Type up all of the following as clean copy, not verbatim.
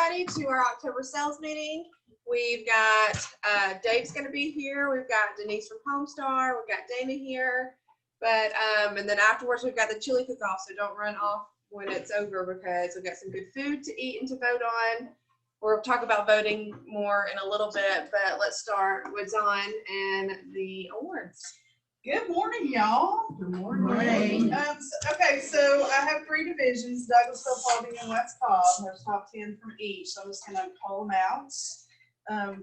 everybody to our October sales meeting. We've got Dave's going to be here. We've got Denise from Homestar. We've got Dana here. But and then afterwards we've got the chili cook-off. So don't run off when it's over because we've got some good food to eat and to vote on. We'll talk about voting more in a little bit, but let's start with Don and the awards. Good morning, y'all. Good morning. Okay, so I have 3 divisions, Douglasville, Paulding, and West Cobb. There's top 10 from each, so I'm just going to call them out.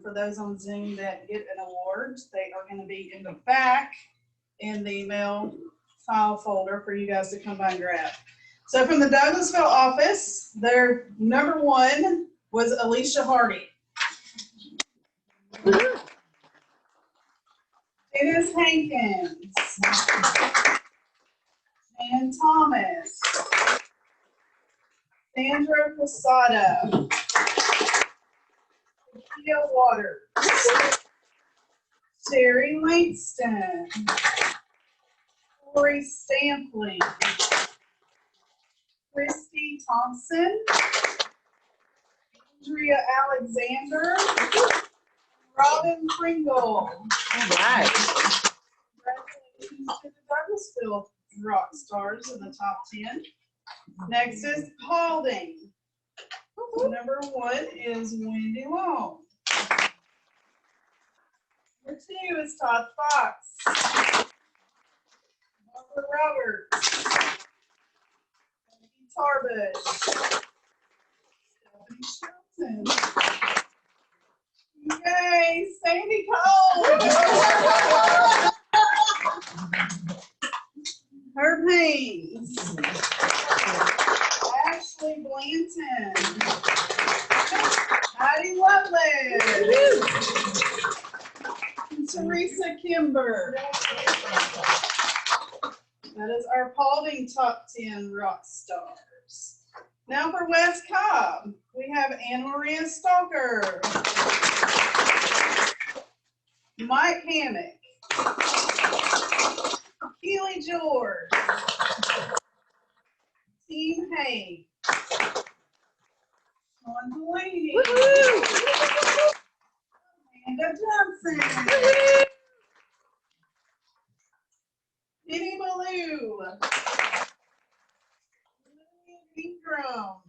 For those on Zoom that get an award, they are going to be in the back in the mail file folder for you guys to come by and grab. So from the Douglasville office, their number 1 was Alicia Hardy. Dennis Hankins, and Thomas, Sandra Posada, Kia Waters, Sherry Langston, Corey Stampling, Christy Thompson, Andrea Alexander, Robin Pringle. All right. Congratulations to the Douglasville rock stars in the top 10. Next is Paulding. Number 1 is Wendy Long. Number 2 is Todd Fox. Barbara Roberts. Tarbush. Stephanie Shelton. Yay, Sandy Cole. Herb Haynes. Ashley Blanton. Heidi Lovelace. And Teresa Kimber. That is our Paulding top 10 rock stars. Now for West Cobb, we have Anna Maria Stalker, Mike Hammock, Keely George, Team Hay, Sean Delaney, Amanda Johnson, Penny Ballou, Ingram,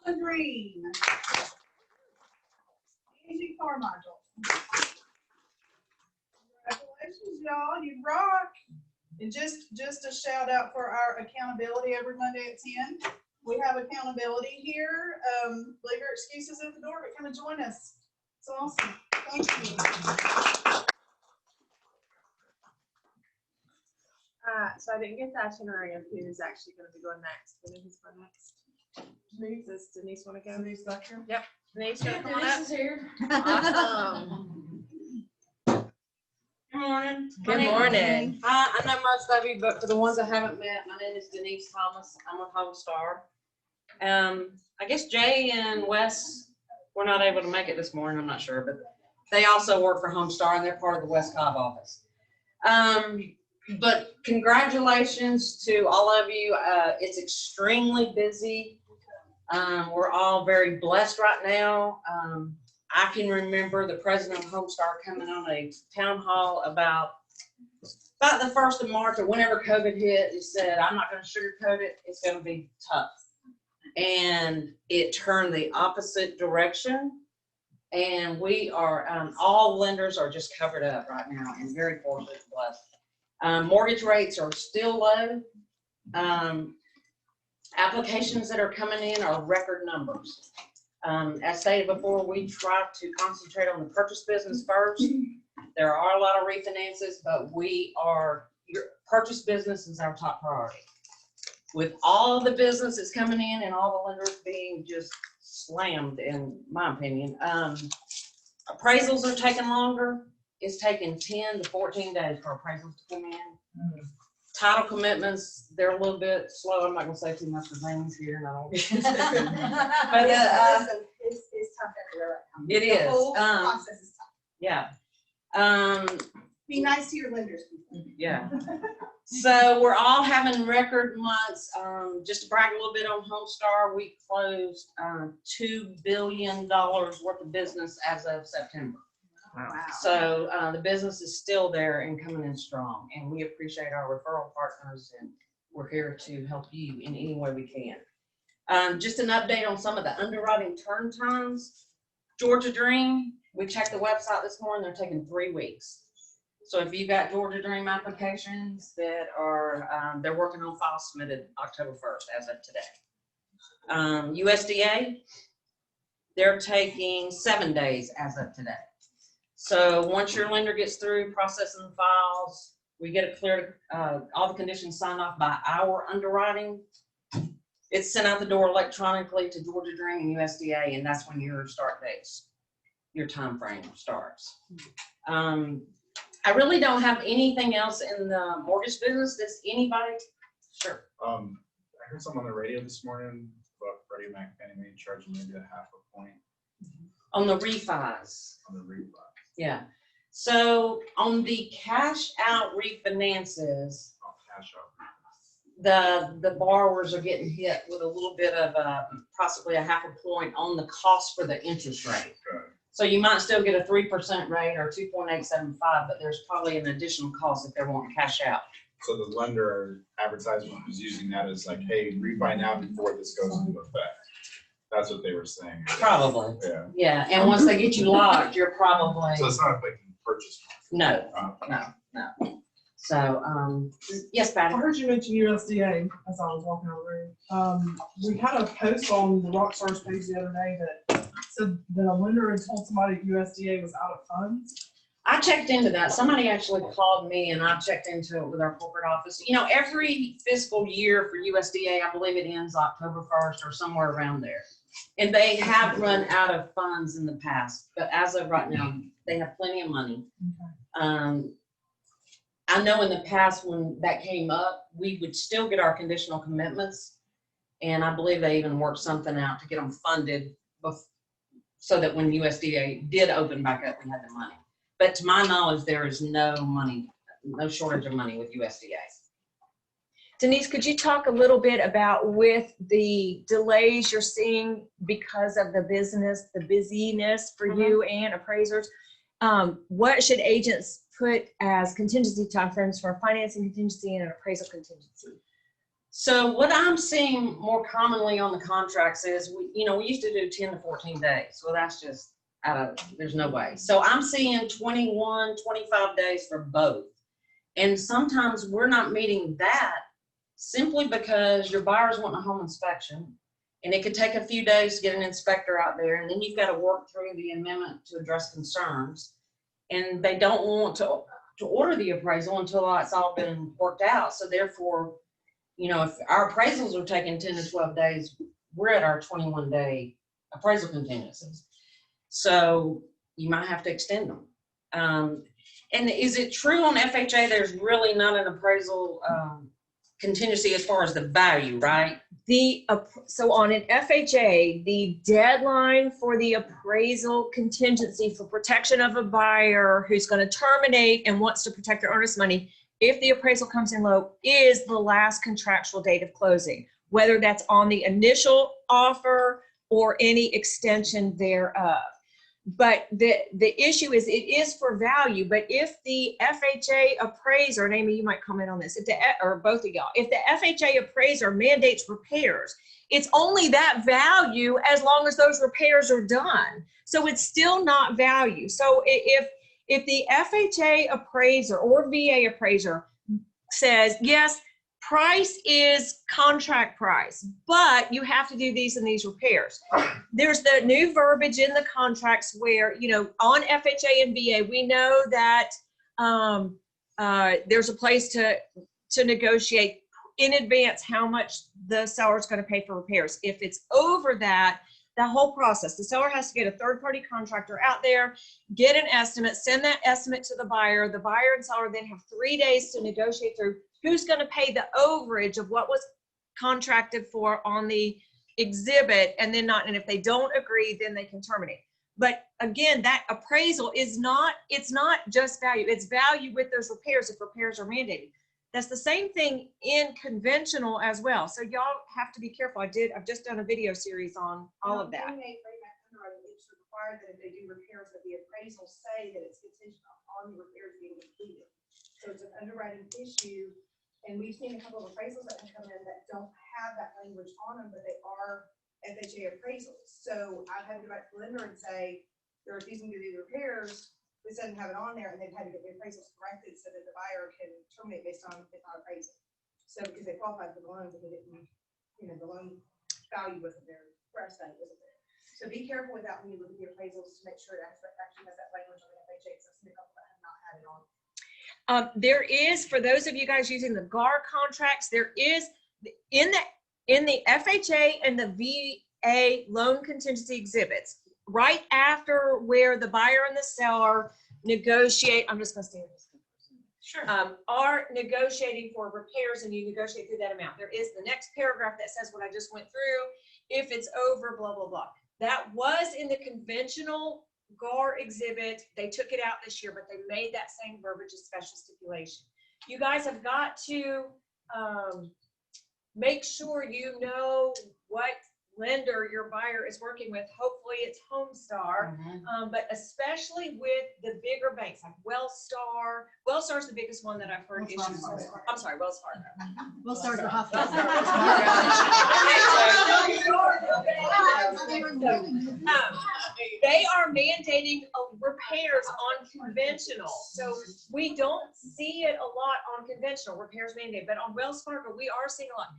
Donna Green, Angie Carmichael. Congratulations, y'all, you rock. And just a shout out for our accountability every Monday at 10. We have accountability here. Leave your excuses at the door, but come and join us. It's awesome. Thank you. So I didn't get the itinerary of who's actually going to be going next. Who's going next? Denise, does Denise want to go? Denise Lecture? Yep. Denise, Yeah, come on Denise up. is here. Awesome. Good morning. Good morning. I know most of you, but for the ones I haven't met, my name is Denise.THomas. I'm with Homestar. I guess Jay and Wes were not able to make it this morning. I'm not sure, but they also work for Homestar and they're part of the West Cobb office. But congratulations to all of you. It's extremely busy. We're all very blessed right now. I can remember the president of Homestar coming on a town hall about the 1st of March or whenever COVID hit. He said, I'm not going to sugarcoat it. It's going to be tough. And it turned the opposite direction. And we are, all lenders are just covered up right now and very fortunate and blessed. Mortgage rates are still low. Applications that are coming in are record numbers. As stated before, we try to concentrate on the purchase business first. There are a lot of refinances, but your purchase business is our top priority. With all of the business that's coming in and all the lenders being just slammed, in my opinion, appraisals are taking longer. It's taking 10 to 14 days for appraisals to come in. Title commitments, they're a little bit slow. I'm not going to say too much because Amy's here and I don't get into it. But It's tough everywhere. it is. The whole process is tough. Yeah. Be nice to your lenders. Yeah. So we're all having record months. Just to brag a little bit on Homestar, we closed $2 billion worth of business as of September. Wow. So the business is still there and coming in strong, and we appreciate our referral partners, and we're here to help you in any way we can. Just an update on some of the underwriting turn times. Georgia Dream, we checked the website this morning, they're taking 3 weeks. So if you got Georgia Dream applications that are, they're working on files submitted October 1st as of today. USDA, they're taking 7 days as of today. So once your lender gets through processing the files, we get it cleared, all the conditions signed off by our underwriting. It's sent out the door electronically to Georgia Dream and USDA, and that's when your start dates, your time frame starts. I really don't have anything else in the mortgage business. Does anybody? Sure. I heard something on the radio this morning about Freddie Mac Fannie Mae charging maybe a 0.5 point On the refis. on the refi. Yeah. So on the cash out refinances, Oh, cash out. the borrowers are getting hit with a little bit of possibly a 0.5 point on the cost for the interest rate. Okay. So you might still get a 3% rate or 2.875, but there's probably an additional cost if they want cash out. So the lender advertisement was using that as like, hey, refi now before this goes into effect. That's what they were saying. Probably. Yeah. Yeah. And once they get you locked, you're probably So it's not like you purchase. no. So yes, I Patty. heard you mention USDA as I was walking out of the room. We had a post on the Rockstars page the other day that said that a lender had told somebody at USDA was out of funds. I checked into that. Somebody actually called me and I checked into it with our corporate office. You know, every fiscal year for USDA, I believe it ends October 1st or somewhere around there. And they have run out of funds in the past, but as of right now, they have plenty of money. Okay. I know in the past when that came up, we would still get our conditional commitments. And I believe they even worked something out to get them funded so that when USDA did open back up, we had the money. But to my knowledge, there is no money, no shortage of money with USDA. Denise, could you talk a little bit about with the delays you're seeing because of the business, the busyness for you and appraisers? What should agents put as contingency timeframes for a financing contingency and an appraisal contingency? So what I'm seeing more commonly on the contracts is, we used to do 10 to 14 days. Well, that's just there's no way. So I'm seeing 21, 25 days for both. And sometimes we're not meeting that simply because your buyers want a home inspection, and it could take a few days to get an inspector out there, and then you've got to work through the amendment to address concerns, and they don't want to order the appraisal until it's all been worked out. So therefore, if our appraisals are taking 10 to 12 days, we're at our 21-day appraisal contingencies. So you might have to extend them. And is it true on FHA there's really not an appraisal contingency as far as the value, right? So on an FHA, the deadline for the appraisal contingency for protection of a buyer who's going to terminate and wants to protect their earnest money, if the appraisal comes in low, is the last contractual date of closing, whether that's on the initial offer or any extension thereof. But the issue is, it is for value. But if the FHA appraiser, and Amee, you might comment on this, or both of y'all, if the FHA appraiser mandates repairs, it's only that value as long as those repairs are done. So it's still not value. So if the FHA appraiser or VA appraiser says, yes, price is contract price, but you have to do these and these repairs. There's the new verbiage in the contracts where, on FHA and VA, we know that there's a place to negotiate in advance how much the seller is going to pay for repairs. If it's over that, the whole process, the seller has to get a third-party contractor out there, get an estimate, send that estimate to the buyer. The buyer and seller then have 3 days to negotiate through who's going to pay the overage of what was contracted for on the exhibit, and if they don't agree, then they can terminate. But again, that appraisal is not, it's not just value, it's value with those repairs if repairs are mandated. That's the same thing in conventional as well. So y'all have to be careful. I've just done a video series on all of that. It's required that if they do repairs, that the appraisals say that it's contingent on the repairs being completed. So it's an underwriting issue, and we've seen a couple of appraisals that have come in that don't have that language on them, but they are FHA appraisals. So I've had to go back to the lender and say, they're refusing to do the repairs, this doesn't have it on there, and they've had to get the appraisals corrected so that the buyer can terminate based on if not appraisal. So because they qualified for the loan, but they didn't, the loan value wasn't there, price value wasn't there. So be careful with that when you look at the appraisals to make sure it actually has that language on the FHA, so I've seen a couple that have not had it on. There is, for those of you guys using the GAR contracts, there is in the FHA and the VA loan contingency exhibits, right after where the buyer and the seller negotiate, I'm just gonna stay with this. Sure. Are negotiating for repairs, and you negotiate through that amount. There is the next paragraph that says what I just went through. If it's over, blah, blah, blah. That was in the conventional GAR exhibit. They took it out this year, but they made that same verbiage a special stipulation. You guys have got to make sure you know what lender your buyer is working with. Hopefully it's Homestar, but especially with the bigger banks like Wellstar. Wellstar is the biggest one that I've heard issues with. I'm sorry, Wells Fargo. Wellstar's a hospital. They are mandating repairs on conventional. So we don't see it a lot on conventional repairs mandate, but on Wells Fargo, we are seeing a lot.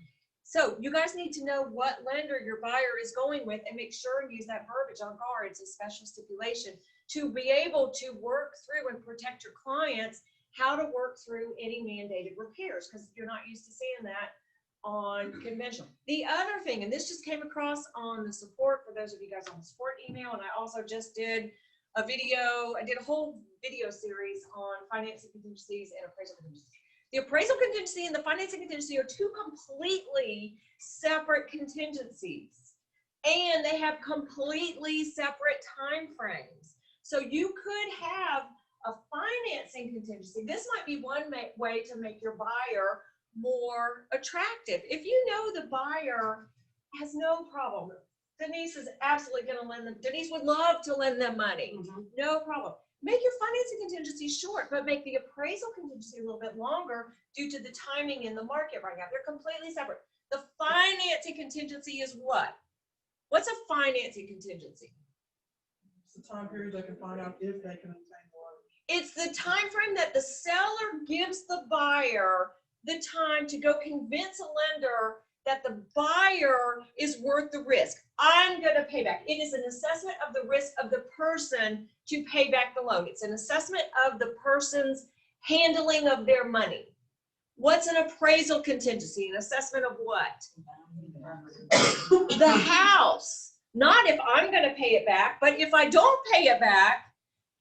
So you guys need to know what lender your buyer is going with and make sure and use that verbiage on GAR. It's a special stipulation to be able to work through and protect your clients, how to work through any mandated repairs, because you're not used to seeing that on conventional. The other thing, and this just came across on the support for those of you guys on the support email, and I also just did a video, I did a whole video series on financing contingencies and appraisal contingencies. The appraisal contingency and the financing contingency are two completely separate contingencies, and they have completely separate time frames. So you could have a financing contingency. This might be one way to make your buyer more attractive. If you know the buyer has no problem, Denise is absolutely going to lend them. Denise would love to lend them money. No problem. Make your financing contingency short, but make the appraisal contingency a little bit longer due to the timing in the market right now. They're completely separate. The financing contingency is what? What's a financing contingency? It's the time period they can find out if they can obtain the loan. It's the time frame that the seller gives the buyer the time to go convince a lender that the buyer is worth the risk. I'm going to pay back. It is an assessment of the risk of the person to pay back the loan. It's an assessment of the person's handling of their money. What's an appraisal contingency? An assessment of what? The house. Not if I'm going to pay it back, but if I don't pay it back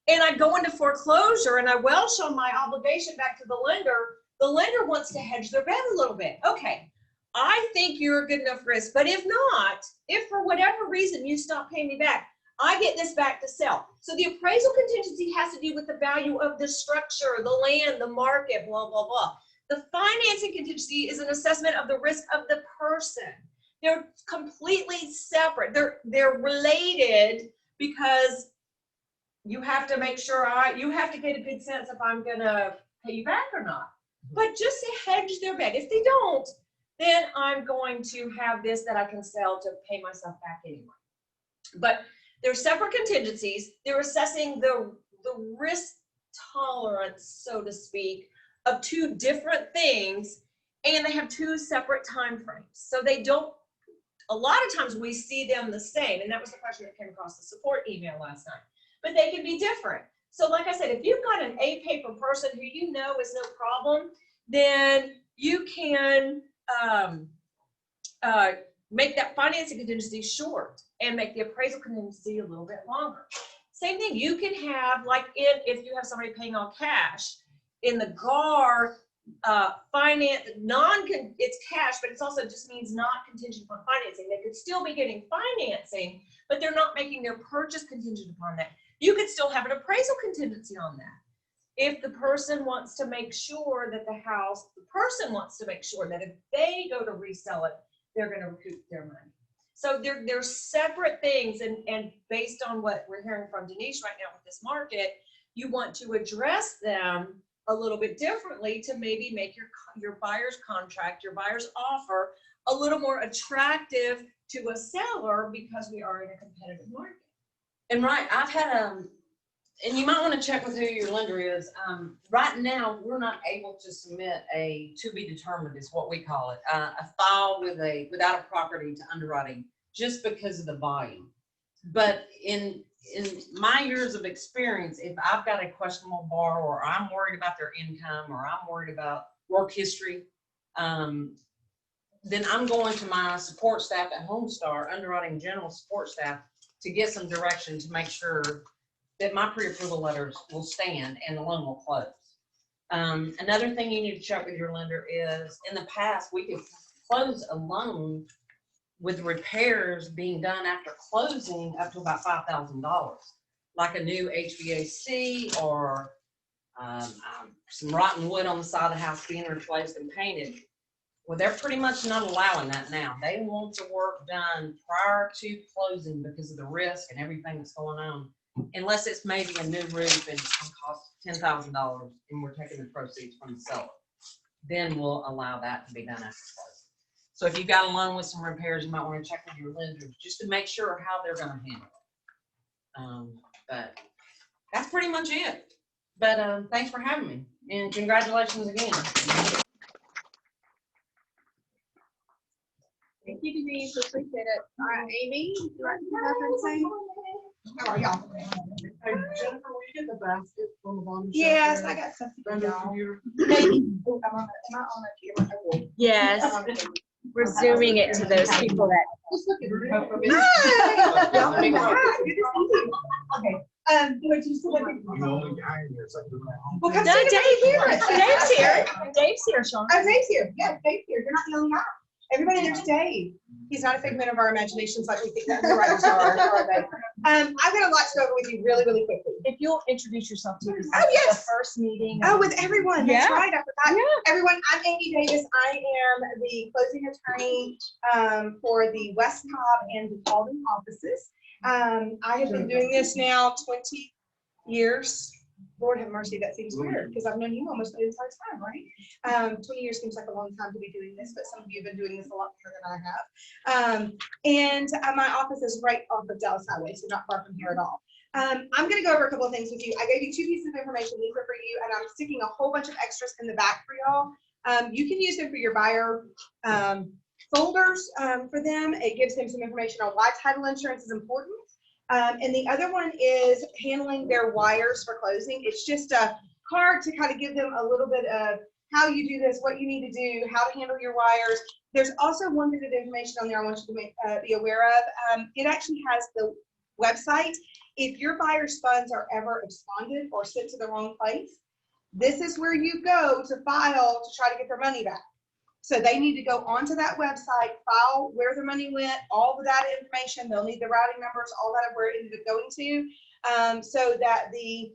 and I go into foreclosure and I welch on my obligation back to the lender wants to hedge their bet a little bit. Okay. I think you're a good enough risk, but if not, if for whatever reason you stop paying me back, I get this back to sell. So the appraisal contingency has to do with the value of the structure, the land, the market, blah, blah, blah. The financing contingency is an assessment of the risk of the person. They're completely separate. They're related because you have to make sure you have to get a good sense if I'm gonna pay you back or not. But just to hedge their bet. If they don't, then I'm going to have this that I can sell to pay myself back anyway. But they're separate contingencies. They're assessing the risk tolerance, so to speak, of two different things, and they have two separate time frames. So they don't, a lot of times we see them the same, and that was the question that came across the support email last night. But they can be different. So like I said, if you've got an A-paper person who you know is no problem, then you can make that financing contingency short and make the appraisal contingency a little bit longer. Same thing, you can have, like if you have somebody paying all cash, in the GAR finance, it's cash, but it's also just means not contingent upon financing. They could still be getting financing, but they're not making their purchase contingent upon that. You could still have an appraisal contingency on that. if the person wants to make sure that the person wants to make sure that if they go to resell it, they're going to recoup their money. So they're separate things, and based on what we're hearing from Denise right now with this market, you want to address them a little bit differently to maybe make your buyer's contract, your buyer's offer a little more attractive to a seller because we are in a competitive market. And right, I've had and you might want to check with who your lender is. Right now, we're not able to submit a to be determined is what we call it, a file without a property to underwriting just because of the volume. But in my years of experience, if I've got a questionable borrower, or I'm worried about their income, or I'm worried about work history, then I'm going to my support staff at Homestar, underwriting general support staff, to get some direction to make sure that my pre-approval letters will stand and the loan will close. Another thing you need to check with your lender is, in the past, we could close a loan with repairs being done after closing up to about $5,000, like a new HVAC or some rotten wood on the side of the house being replaced and painted. Well, they're pretty much not allowing that now. They want the work done prior to closing because of the risk and everything that's going on, unless it's maybe a new roof and it's going to cost $10,000 and we're taking the proceeds from the seller. Then we'll allow that to be done after closing. So if you've got a loan with some repairs, you might want to check with your lenders just to make sure how they're going to handle it. But that's pretty much it. But thanks for having me, and congratulations again. Thank you, Denise. Appreciate it. All right, Amee, would you like to have anything? How are y'all? Hey, Jennifer, will you get the basket on the bottom? shelf Yes, there? I got stuff to Under do, the y'all. computer? Maybe. Oh, am I on a camera? Okay. Yes, we're zooming it to those people that. Just look at her. Hi. Y'all big one. Hi, good to see you. Okay. Would you still like it? I'm the only guy in here, it's like doing my home. Well, come No, see the here. Dave's here. Dave's here, Sean. Oh, Dave's here. Yeah, Dave's here. You're not the only guy. Everybody, there's Dave. He's not a figment of our imaginations like we think that underwriters are they? I've got a lot to go over with you really, really quickly. If you'll introduce yourself too, because Oh, this is yes. the first meeting. Oh, with everyone. That's Yeah. right. I forgot. Yeah. Everyone, I'm ADavis. I am the closing attorney for the West Cobb and the Paulding offices. I have been doing this now 20 years. Lord have mercy, that seems weird because I've known you almost the entire time, right? 20 years seems like a long time to be doing this, but some of you have been doing this a lot longer than I have. And my office is right off of Dallas Highway, so not far from here at all. I'm going to go over a couple of things with you. I gave you 2 pieces of information. These are for you, and I'm sticking a whole bunch of extras in the back for y'all. You can use them for your buyer folders for them. It gives them some information on why title insurance is important. And the other one is handling their wires for closing. It's just a card to kind of give them a little bit of how you do this, what you need to do, how to handle your wires. There's also one bit of information on there I want you to be aware of. It actually has the website. If your buyer's funds are ever absconded or sent to the wrong place, this is where you go to file to try to get their money back. So they need to go onto that website, file where the money went, all of that information. They'll need the routing numbers, all that of where it ended up going to, so that the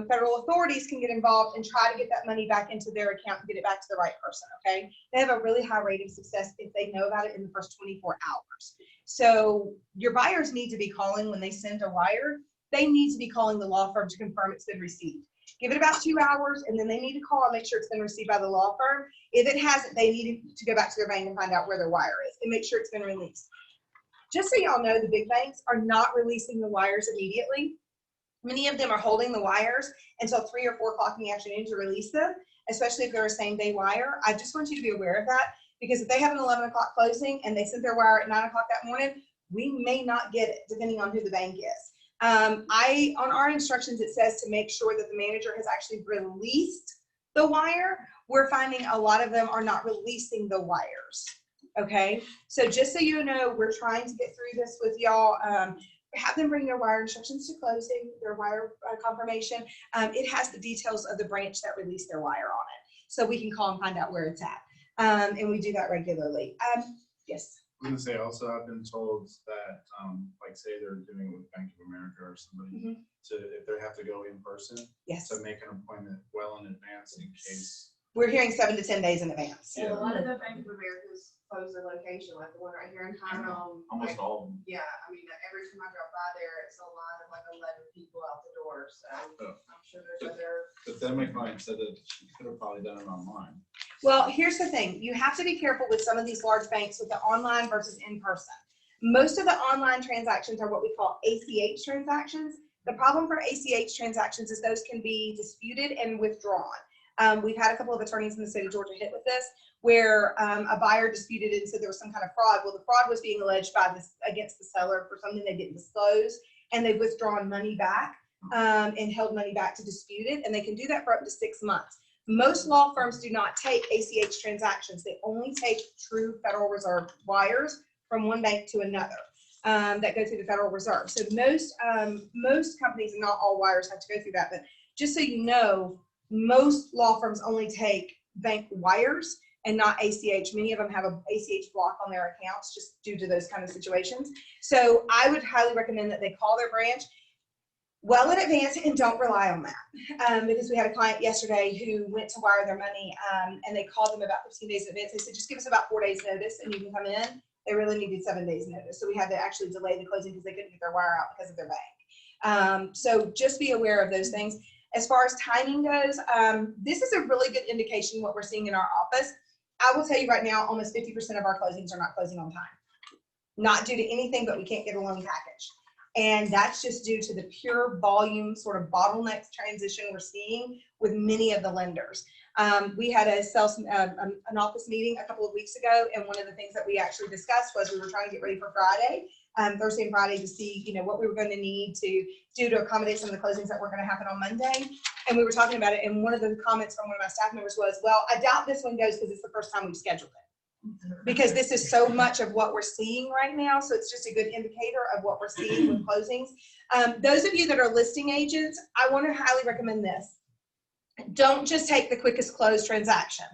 federal authorities can get involved and try to get that money back into their account and get it back to the right person, okay? They have a really high rate of success if they know about it in the first 24 hours. So your buyers need to be calling when they send a wire. They need to be calling the law firm to confirm it's been received. Give it about 2 hours, and then they need to call and make sure it's been received by the law firm. If it hasn't, they need to go back to their bank and find out where their wire is and make sure it's been released. Just so y'all know, the big banks are not releasing the wires immediately. Many of them are holding the wires until 3 or 4 o'clock in the afternoon to release them, especially if they're a same-day wire. I just want you to be aware of that, because if they have an 11 o'clock closing and they sent their wire at 9 o'clock that morning, we may not get it, depending on who the bank is. On our instructions, it says to make sure that the manager has actually released the wire. We're finding a lot of them are not releasing the wires. Okay, so just so you know, we're trying to get through this with y'all. Have them bring their wire instructions to closing, their wire confirmation. It has the details of the branch that released their wire on it, so we can call and find out where it's at. And we do that regularly. Yes. I'm gonna say also, I've been told that like like say they're doing it with Bank of America or somebody, Mhm. if they have to go in person, Yes. to make an appointment well in advance in case. We're hearing 7 to 10 days in advance. And a lot of the Bank of America's closed their location, like the one right here in Hiram. Almost all of them. Yeah, I mean, every time I drove by there, it's a line of like 11 people out the door, so Oh. I'm sure there's other. But then my client said that she could have probably done it online. Well, here's the thing. You have to be careful with some of these large banks with the online versus in person. Most of the online transactions are what we call ACH transactions. The problem for ACH transactions is those can be disputed and withdrawn. We've had a couple of attorneys in the state of Georgia hit with this, where a buyer disputed it and said there was some kind of fraud. Well, the fraud was being alleged against the seller for something they didn't disclose, and they've withdrawn money back and held money back to dispute it, and they can do that for up to 6 months. Most law firms do not take ACH transactions. They only take true Federal Reserve wires from one bank to another that go through the Federal Reserve. So most companies, and not all wires have to go through that, but just so you know, most law firms only take bank wires and not ACH. Many of them have a ACH block on their accounts just due to those kind of situations. So I would highly recommend that they call their branch well in advance and don't rely on that. Because we had a client yesterday who went to wire their money and they called them about 15 days in advance. They said, just give us about 4 days notice and you can come in. They really needed 7 days notice. So we had to actually delay the closing because they couldn't get their wire out because of their bank. So just be aware of those things. As far as timing goes, this is a really good indication what we're seeing in our office. I will tell you right now, almost 50% of our closings are not closing on time. Not due to anything, but we can't get a loan package. And that's just due to the pure volume sort of bottleneck transition we're seeing with many of the lenders. We had an office meeting a couple of weeks ago, and one of the things that we actually discussed was we were trying to get ready for Friday, Thursday and Friday, to see what we were going to need to do to accommodate some of the closings that were going to happen on Monday. And we were talking about it, and one of the comments from one of my staff members was, well, I doubt this one goes because it's the first time we've scheduled it. Because this is so much of what we're seeing right now. So it's just a good indicator of what we're seeing with closings. Those of you that are listing agents, I want to highly recommend this. Don't just take the quickest close transaction,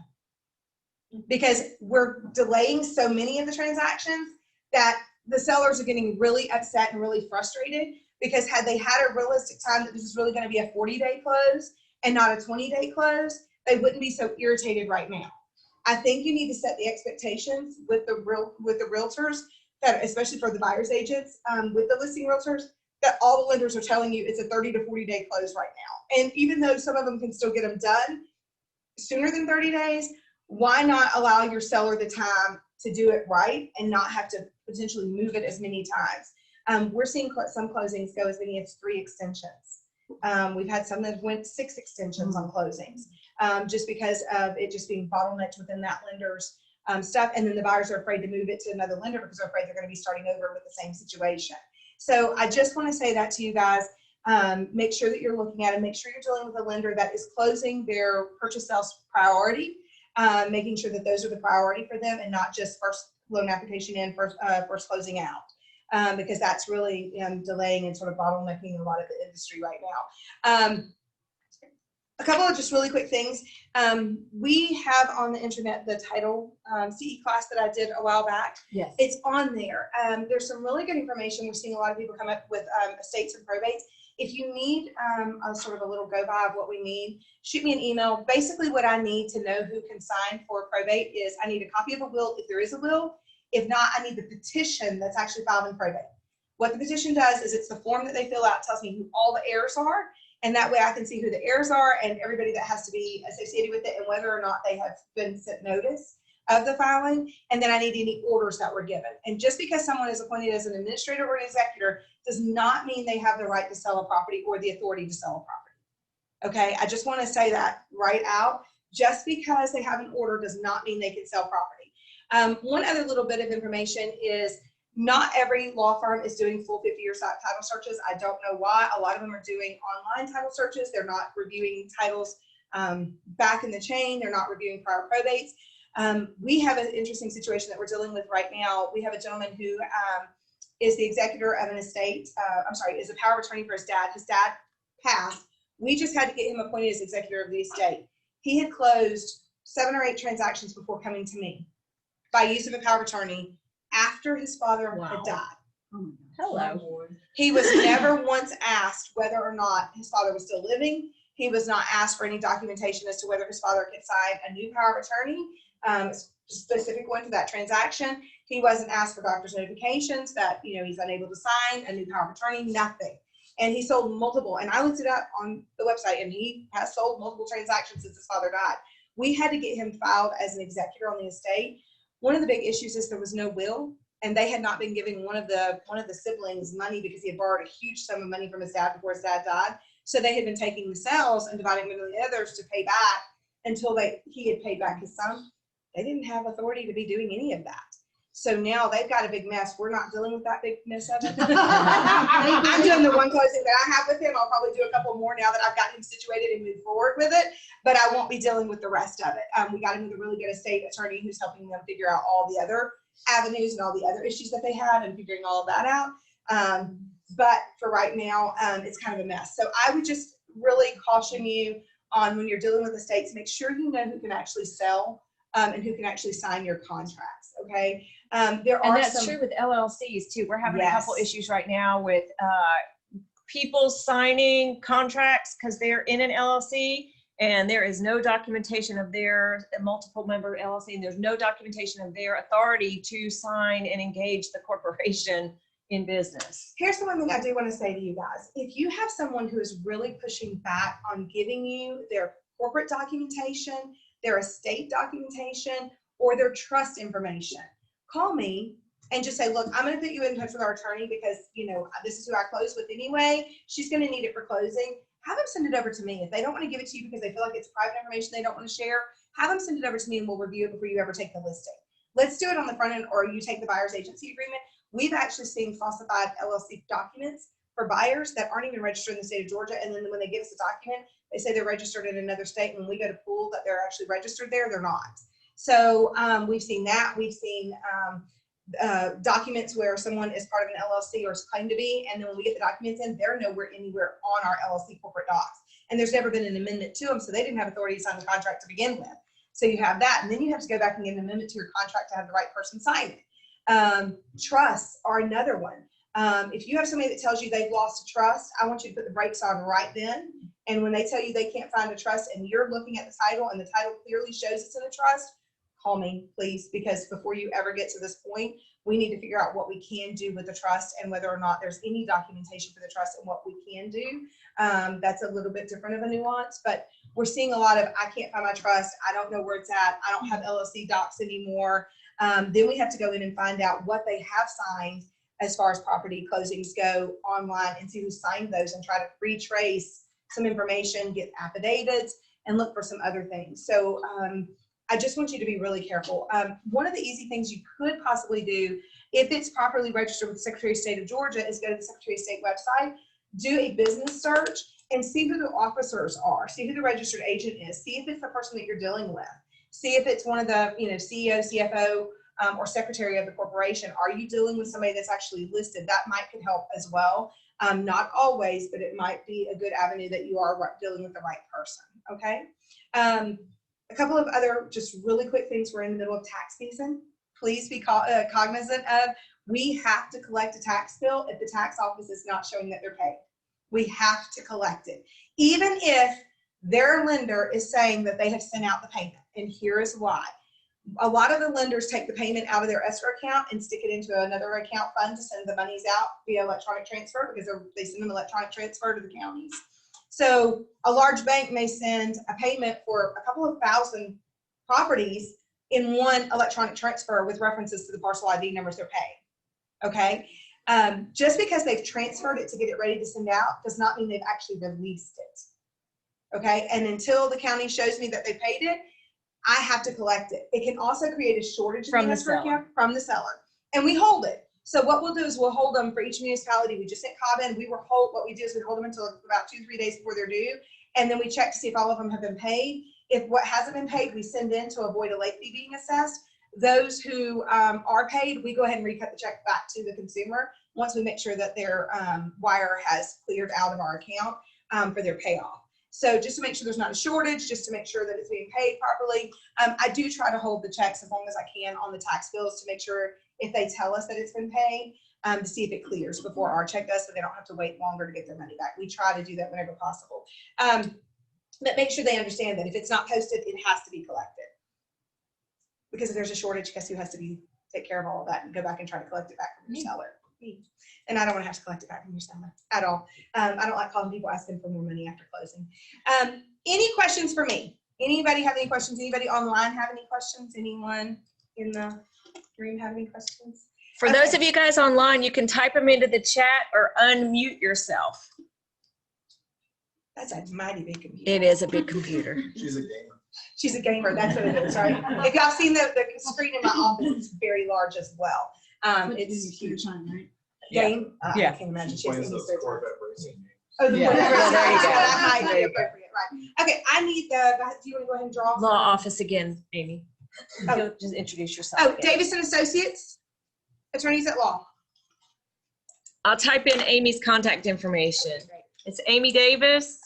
because we're delaying so many of the transactions that the sellers are getting really upset and really frustrated, because had they had a realistic time that this is really going to be a 40-day close and not a 20-day close, they wouldn't be so irritated right now. I think you need to set the expectations with the realtors, that especially for the buyer's agents, with the listing realtors, that all the lenders are telling you it's a 30 to 40 day close right now. And even though some of them can still get them done sooner than 30 days, why not allow your seller the time to do it right and not have to potentially move it as many times? We're seeing some closings go as many as 3 extensions. We've had some that went 6 extensions on closings. Just because of it just being bottlenecked within that lender's stuff. And then the buyers are afraid to move it to another lender because they're afraid they're going to be starting over with the same situation. So I just want to say that to you guys. Make sure that you're looking at it. Make sure you're dealing with a lender that is closing their purchase sales priority, making sure that those are the priority for them and not just first loan application in, first closing out. Because that's really delaying and sort of bottlenecking a lot of the industry right now. A couple of just really quick things. We have on the internet the title CE class that I did a while back. Yes. It's on there. There's some really good information. We're seeing a lot of people come up with estates and probates. If you need a sort of a little go by of what we need, shoot me an email. Basically what I need to know who can sign for a probate is I need a copy of a will if there is a will. If not, I need the petition that's actually filed in probate. What the petition does is it's the form that they fill out, tells me who all the heirs are. And that way I can see who the heirs are and everybody that has to be associated with it and whether or not they have been sent notice of the filing. And then I need any orders that were given. And just because someone is appointed as an administrator or an executor does not mean they have the right to sell a property or the authority to sell a property. Okay, I just want to say that right out. Just because they have an order does not mean they can sell property. One other little bit of information is not every law firm is doing full 50-year title searches. I don't know why. A lot of them are doing online title searches. They're not reviewing titles back in the chain. They're not reviewing prior probates. We have an interesting situation that we're dealing with right now. We have a gentleman who is the executor of an estate. Is a power of attorney for his dad. His dad passed. We just had to get him appointed as executor of the estate. He had closed 7 or 8 transactions before coming to me by use of a power of attorney after his father had died. Oh my God. Hello. He was never once asked whether or not his father was still living. He was not asked for any documentation as to whether his father could sign a new power of attorney, specific one to that transaction. He wasn't asked for doctor's notifications that, you know, he's unable to sign a new power of attorney, nothing. And he sold multiple, and I looked it up on the website, and he has sold multiple transactions since his father died. We had to get him filed as an executor on the estate. One of the big issues is there was no will, and they had not been giving one of the siblings money because he had borrowed a huge sum of money from his dad before his dad died. So they had been taking the sales and dividing them into the others to pay back until he had paid back his son. They didn't have authority to be doing any of that. So now they've got a big mess. We're not dealing with that big mess of it. I'm doing the one closing that I have with him. I'll probably do a couple more now that I've got him situated and move forward with it, but I won't be dealing with the rest of it. We got him with a really good estate attorney who's helping them figure out all the other avenues and all the other issues that they had and figuring all of that out. But for right now, it's kind of a mess. So I would just really caution you on when you're dealing with estates, make sure you know who can actually sell and who can actually sign your contracts, okay? And that's true with LLCs too. We're having a couple issues right now with people signing contracts because they're in an LLC and there is no documentation of their multiple member LLC, and there's no documentation of their authority to sign and engage the corporation in business. Here's the one thing I do want to say to you guys. If you have someone who is really pushing back on giving you their corporate documentation, their estate documentation, or their trust information, call me and just say, look, I'm going to put you in touch with our attorney because, you know, this is who I close with anyway. She's going to need it for closing. Have them send it over to me. If they don't want to give it to you because they feel like it's private information they don't want to share, have them send it over to me and we'll review it before you ever take the listing. Let's do it on the front end, or you take the buyer's agency agreement. We've actually seen falsified LLC documents for buyers that aren't even registered in the state of Georgia. And then when they give us a document, they say they're registered in another state. When we go to pull that they're actually registered there, they're not. So we've seen that. We've seen documents where someone is part of an LLC or is claimed to be, and then when we get the documents in, they're nowhere anywhere on our LLC corporate docs. And there's never been an amendment to them, so they didn't have authority to sign the contract to begin with. So you have that, and then you have to go back and get an amendment to your contract to have the right person sign it. Trusts are another one. If you have somebody that tells you they've lost a trust, I want you to put the brakes on right then. And when they tell you they can't find a trust and you're looking at the title and the title clearly shows it's in a trust, call me, please, because before you ever get to this point, we need to figure out what we can do with the trust and whether or not there's any documentation for the trust and what we can do. That's a little bit different of a nuance, but we're seeing a lot of, I can't find my trust, I don't know where it's at, I don't have LLC docs anymore. Then we have to go in and find out what they have signed as far as property closings go online and see who signed those and try to retrace some information, get affidavits, and look for some other things. So I just want you to be really careful. One of the easy things you could possibly do, if it's properly registered with the Secretary of State of Georgia, is go to the Secretary of State website, do a business search, and see who the officers are, see who the registered agent is, see if it's the person that you're dealing with, see if it's one of the CEO, CFO, or secretary of the corporation. Are you dealing with somebody that's actually listed? That could help as well. Not always, but it might be a good avenue that you are dealing with the right person, okay? A couple of other just really quick things. We're in the middle of tax season. Please be cognizant of, we have to collect a tax bill if the tax office is not showing that they're paid. We have to collect it. Even if their lender is saying that they have sent out the payment, and here is why. A lot of the lenders take the payment out of their escrow account and stick it into another account fund to send the monies out via electronic transfer, because they send them electronic transfer to the counties. So a large bank may send a payment for a couple of thousand properties in one electronic transfer with references to the parcel ID numbers they're paying, okay? Just because they've transferred it to get it ready to send out does not mean they've actually released it, okay? And until the county shows me that they paid it, I have to collect it. It can also create a shortage in the escrow account from the seller, and we hold it. So what we'll do is we'll hold them for each municipality. We just sent Kubat in. What we do is we hold them until about 2-3 days before they're due, and then we check to see if all of them have been paid. If what hasn't been paid, we send in to avoid a late fee being assessed. Those who are paid, we go ahead and recut the check back to the consumer once we make sure that their wire has cleared out of our account for their payoff. So just to make sure there's not a shortage, just to make sure that it's being paid properly. I do try to hold the checks as long as I can on the tax bills to make sure if they tell us that it's been paid. to see if it clears before our check does, so they don't have to wait longer to get their money back. We try to do that whenever possible. But make sure they understand that if it's not posted, it has to be collected. Because if there's a shortage, guess who has to take care of all of that and go back and try to collect it back from your seller? Me. And I don't want to have to collect it back from your seller at all. I don't like calling people asking for more money after closing. Any questions for me? Anybody have any questions? Anybody online have any questions? Anyone in the room have any questions? For those of you guys online, you can type them into the chat or unmute yourself. That's a mighty big computer. It is a big computer. She's a gamer. She's a gamer. That's what it is, right? If y'all seen the screen in my office, it's very large as well. It's huge. Game? Yeah. I can't imagine. She has Plays any those spare time. Corvette racing games. Oh, the Yeah. one Well, there you go. that might There be you go. appropriate, right? Okay, I need the, do you want to go ahead and draw? Law office again, Amy. Oh. You'll just introduce yourself. Oh, again. Davis and Associates, attorneys at law. I'll type in Amy's contact information. It's Amy Davis.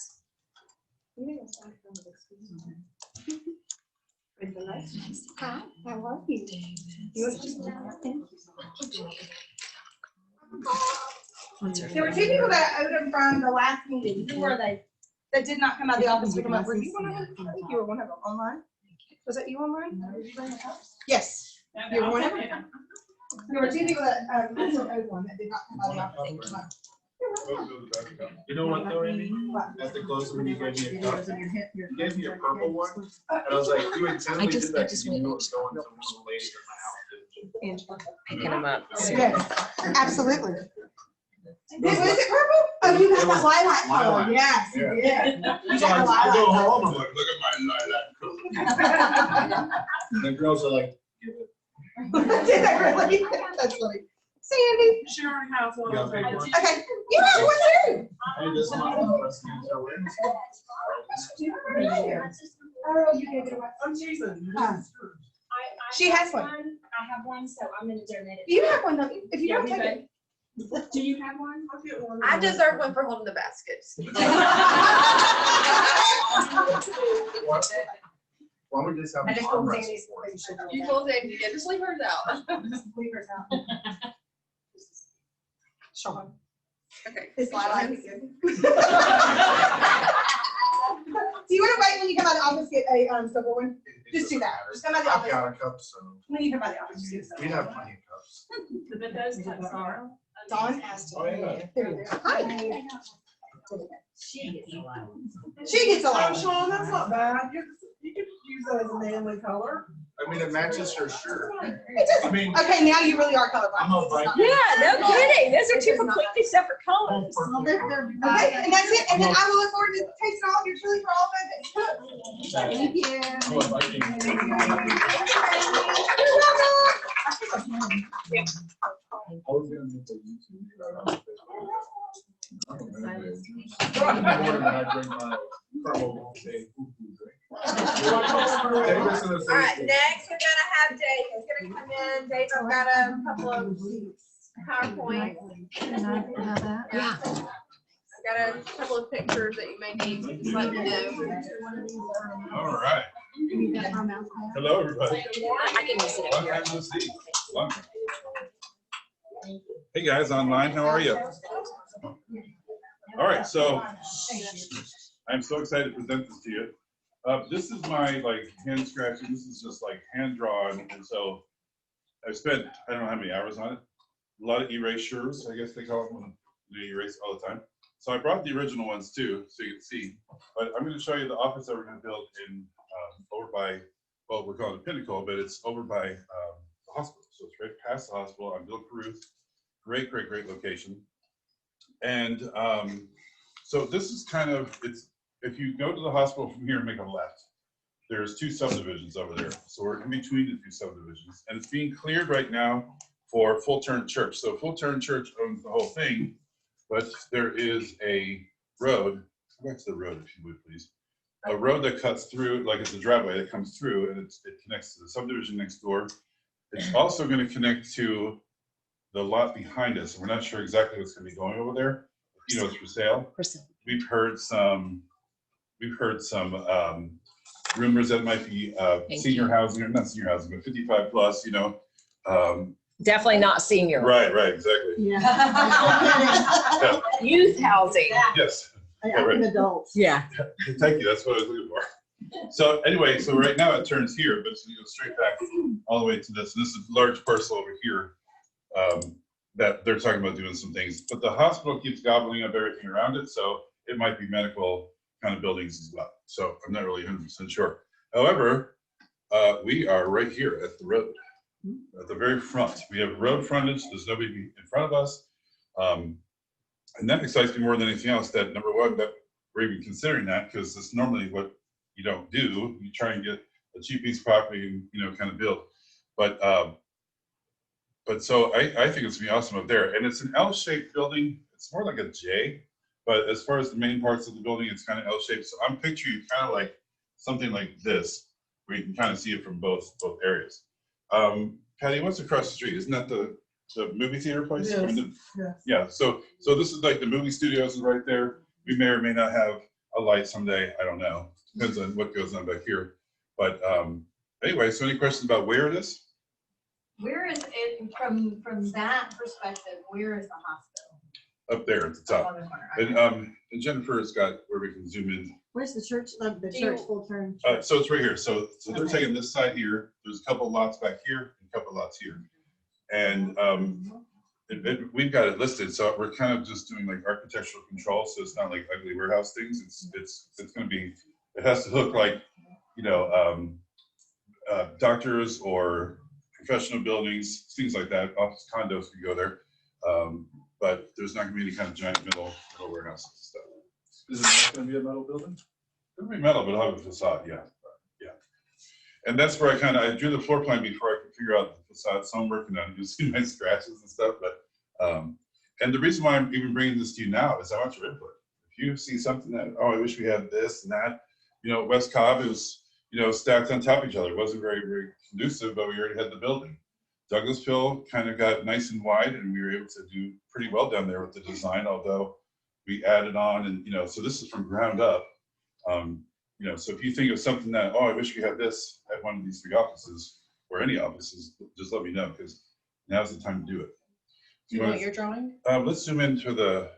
Hi, how are you? You want to just- There were two people that owed them from the last meeting. Who were they? That did not come out of the office to pick them up. Were you one of them? I think you were one of them online. Was that you online? Yes. You were one of them? There were two people that, also owed one that did not come out of the office to pick them up. You know what though, Amy? At the closing, when you gave me a cup, you gave me a purple one, and I was like, you intentionally did that because you knew it was going to one of the ladies in my house, didn't you? Picking them up. Yes, absolutely. Was it purple? Oh, you got that lilac color. Lilac. Yes, you Yeah. did. You So got the I go lilac home, I'm like, look at my lilac color. And the girls are like, give it. color. Did that really? That's funny. Sandy. Sharon has one You of got a big those. one? Okay, you have one too. Hey, this is my breast cancer awareness. Oh, you gave it away. I'm teasing. Huh. She has one. I have one, so I'm gonna donate it. You have one, don't you? If you Yeah, don't we take both- it. Do you have one? I'll get one. I deserve one for holding the baskets. Why don't we just have I an just arm told wrestle Sandy. for it? You told him you get to sleep hers out. Leave hers out. Sean. Okay. His lilac is good. Do you want to wait when you come out of the office, get a silver one? It Just do doesn't that. matter. Just come out of the I've office. got a cup, so When you come out of the office, just do the we silver. have plenty of cups. But those cups are. Dawn asked. Oh, yeah. There you go. Hi. She gets a lot. She gets a Oh, lot. Sean, that's not bad. You could use that as a manly color. I mean, it matches her shirt. It does. I mean, Okay, now you really are colorblind. I'm a Viking. Yeah, no kidding. Those are two completely separate colors. Okay, and that's it. And then I will look forward to tasting all of your chili for all of it. Thank you. I'm a Viking. I was gonna make a YouTube video out of it. I don't know. In the morning when I drink my caramel latte foo-foo drink. Davis and All right, Associates. next we're gonna have Dave. He's gonna come in. Dave, I've got a couple of PowerPoints. Yeah. I've got a couple of pictures that you may need, so just let me know. All right. Hello, everybody. I can use it up Long here. time no see. Long time. Hey, guys, online, how are you? All right, so I'm so excited to present this to you. This is my hand scratching. This is just hand drawn, and so I've spent I don't know how many hours on it. A lot of erasures, I guess they call it when you erase all the time. So I brought the original ones too, so you can see. But I'm going to show you the office that we're going to build in over by, well, we're calling it Pinnacle, but it's over by the hospital. So it's right past the hospital on Bill Caruth. Great, great, great location. And so this is kind of, it's, if you go to the hospital from here and make a left, there's two subdivisions over there. So we're in between the two subdivisions, and it's being cleared right now for Full Turn Church. So Full Turn Church owns the whole thing, but there is a road, go back to the road if you would please. A road that cuts through, like it's a driveway that comes through, and it connects to the subdivision next door. It's also going to connect to the lot behind us. We're not sure exactly what's going to be going over there. You know, it's for sale. We've heard some rumors that it might be senior housing, or not senior housing, but 55 plus, you know. Definitely not senior. Right, exactly. Yeah. Youth housing. Yes. I think adults. Yeah. Thank you. That's what I was looking for. So anyway, so right now it turns here, but it's going to go straight back all the way to this. And this is a large parcel over here that they're talking about doing some things. But the hospital keeps gobbling up everything around it, so it might be medical kind of buildings as well. So I'm not really 100% sure. However, we are right here at the road, at the very front. We have road frontage. There's nobody in front of us. And that excites me more than anything else, that number one, that we're even considering that, because it's normally what you don't do. You try and get a cheap piece of property and, you know, kind of build. But so I think it's gonna be awesome up there. And it's an L-shaped building. It's more like a J, but as far as the main parts of the building, it's kind of L-shaped. So I'm picturing kind of like something like this, where you can kind of see it from both areas. Patty, what's across the street? Isn't that the movie theater place? Yes, I mean, yes. yeah, so this is like the movie studios is right there. We may or may not have a light someday. I don't know. Depends on what goes on back here. But anyway, so any questions about where it is? Where is it from that perspective? Where is the hospital? Up there at the top. On the corner. And Jennifer's got where we can zoom in. Where's the church? Like the Do church you- full term? So it's right here. So they're Okay. taking this side here. There's a couple lots back here, and a couple lots here. And we've got it listed, so we're kind of just doing like architectural control, so it's not like ugly warehouse things. It's going to be, it has to look like, you know, doctors or professional buildings, things like that. Office condos can go there, but there's not going to be any kind of giant metal warehouses and stuff. Is it not gonna be a metal building? It'll be metal, but it'll have a facade, yeah. And that's where I drew the floor plan before I could figure out the facade. So I'm working on it. You'll see my scratches and stuff. But and the reason why I'm even bringing this to you now is I want your input. If you see something that, oh, I wish we had this and that, you know, West Cobb is, you know, stacked on top of each other. It wasn't very, very conducive, but we already had the building. Douglasville kind of got nice and wide, and we were able to do pretty well down there with the design, although we added on, and, you know, so this is from ground up. You know, so if you think of something that, oh, I wish we had this at one of these three offices, or any offices, just let me know, because now's the time to do it. Do you want your drawing? Let's zoom into the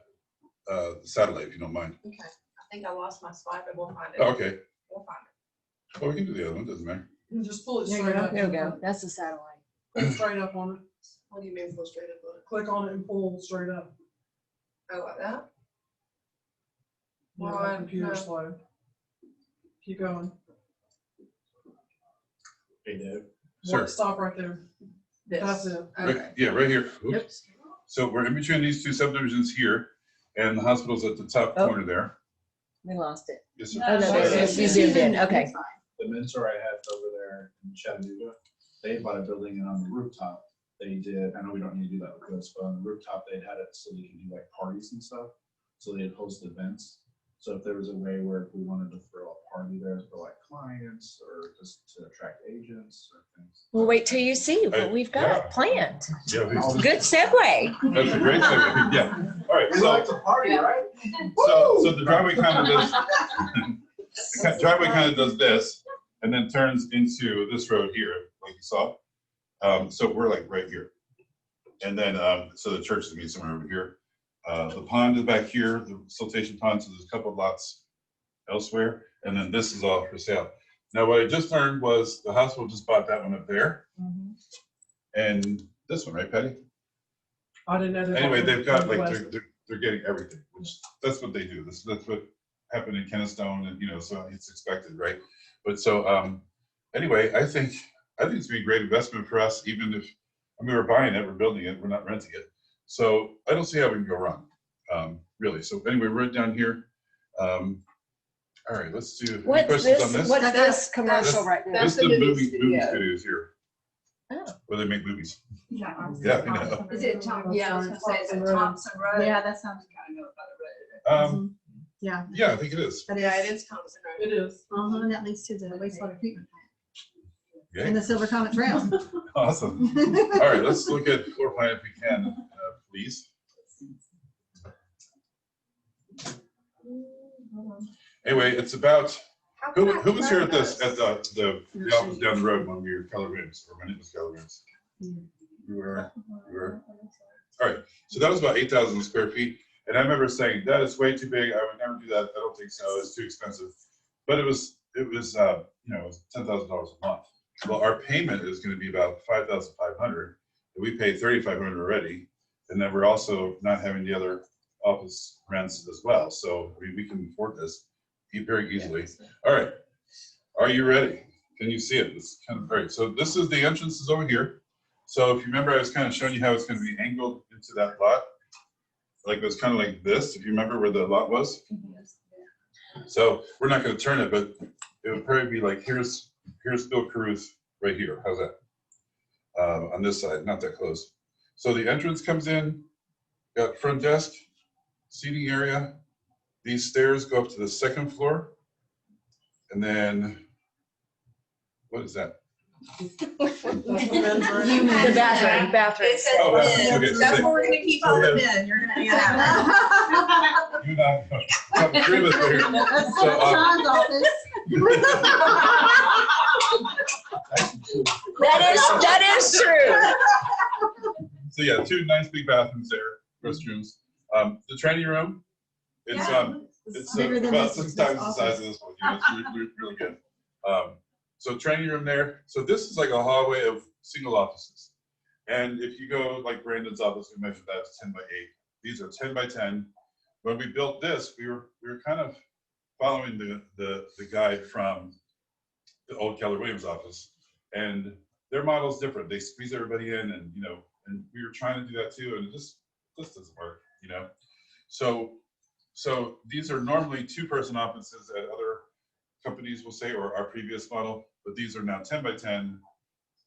satellite, if you don't mind. Okay. I think I lost my slide, but we'll find it. Oh, okay. We'll find it. Well, we can do the other one, doesn't matter. You just pull it There you straight go. up. There we go. That's the satellite. Pull straight up on it. What do you mean, full straight up? Click on it and pull straight up. Oh, like that? Yeah, Well, my computer's no. slow. Keep going. Hey, Dave. Sure. Stop right there. That's This. it. Okay. Right, yeah, right here. Oops. So we're in between these two subdivisions here, and the hospital's at the top Oh. corner there. We lost it. Yes, sir. Oh, no, there it is. You zoomed in. Okay. The mentor I had over there in Chattanooga, they bought a building, and on the rooftop, they did, I know we don't need to do that with this, but on the rooftop, they'd had it so they could do like parties and stuff. So they'd host events. So if there was a way where if we wanted to throw a party there for like clients or just to attract agents or things. We'll wait till you see what we've got Yeah. planned. Yeah, Good segue. that's a great segue. Yeah. All right. We So, like to party, right? so the driveway kind of does. The driveway kind of does this, and then turns into this road here, like you saw. So we're like right here, and then so the church is gonna be somewhere over here. The pond is back here, the siltation pond. So there's a couple of lots elsewhere, and then this is all for sale. Now, what I just learned was the hospital just bought that one up there, and this one, right, Patty? I didn't know. that. Anyway, they've got like West. they're getting everything, which that's what they do. That's what happened in Kennestone, and you know, so it's expected, right? But so anyway, I think it's gonna be a great investment for us, even if we're buying it, we're building it, we're not renting it. So I don't see how we can go wrong, really. So anyway, we're down here. All right, let's do any What's questions on this? this. What's this commercial right now? This is That's the the movie movie studio. studios here, Oh. where they make movies. Yeah. Yeah, I know. Is it Thompson? Yeah, I was gonna say, is it Thompson Road? Yeah, that sounds kind of up by the road. Yeah. Yeah, I think it is. That Yeah, it is Thompson Road. It is. That leads to the wastewater treatment plant Okay. and the Silver Comet Trail. Awesome. All right, let's look at floor plan if we can, please. Anyway, it's about, How can I who was here at find this, at the office down the road when we were Keller Williams, or when it was Keller Williams? All right, so that was about 8,000 square feet. And I remember saying, that is way too big. I would never do that. I don't think so. It's too expensive. But it was you know, it was $10,000 a month. Well, our payment is going to be about $5,500. We pay $3,500 already. And then we're also not having the other office rents as well. So we can afford this very easily. All right, are you ready? Can you see it? It's kind of great. So this is the entrance is over here. So if you remember, I was kind of showing you how it's going to be angled into that lot. Like it was kind of like this, if you remember where the lot was. So we're not going to turn it, but it would probably be like, here's Bill Caruth right here. How's that? On this side, not that close. So the entrance comes in, got front desk, seating area. These stairs go up to the second floor. And then, what is that? The bathroom. It says Oh, men. okay, so That's they- where we're gonna keep all the men. You're gonna, You not three of us are here. So, That is true. So yeah, two nice big bathrooms there, restrooms. The training room, it's bigger than about this 6 times the office. size of this one. You know, it's really good. So training room there. So this is like a hallway of single offices. And if you go like Brandon's office, we measured that as 10 by 8. These are 10 by 10. When we built this, we were kind of following the guide from the old Keller Williams office. And their model is different. They squeeze everybody in, and you know, and we were trying to do that too, and it just doesn't work, you know. So these are normally 2-person offices at other companies will say, or our previous model, but these are now 10 by 10,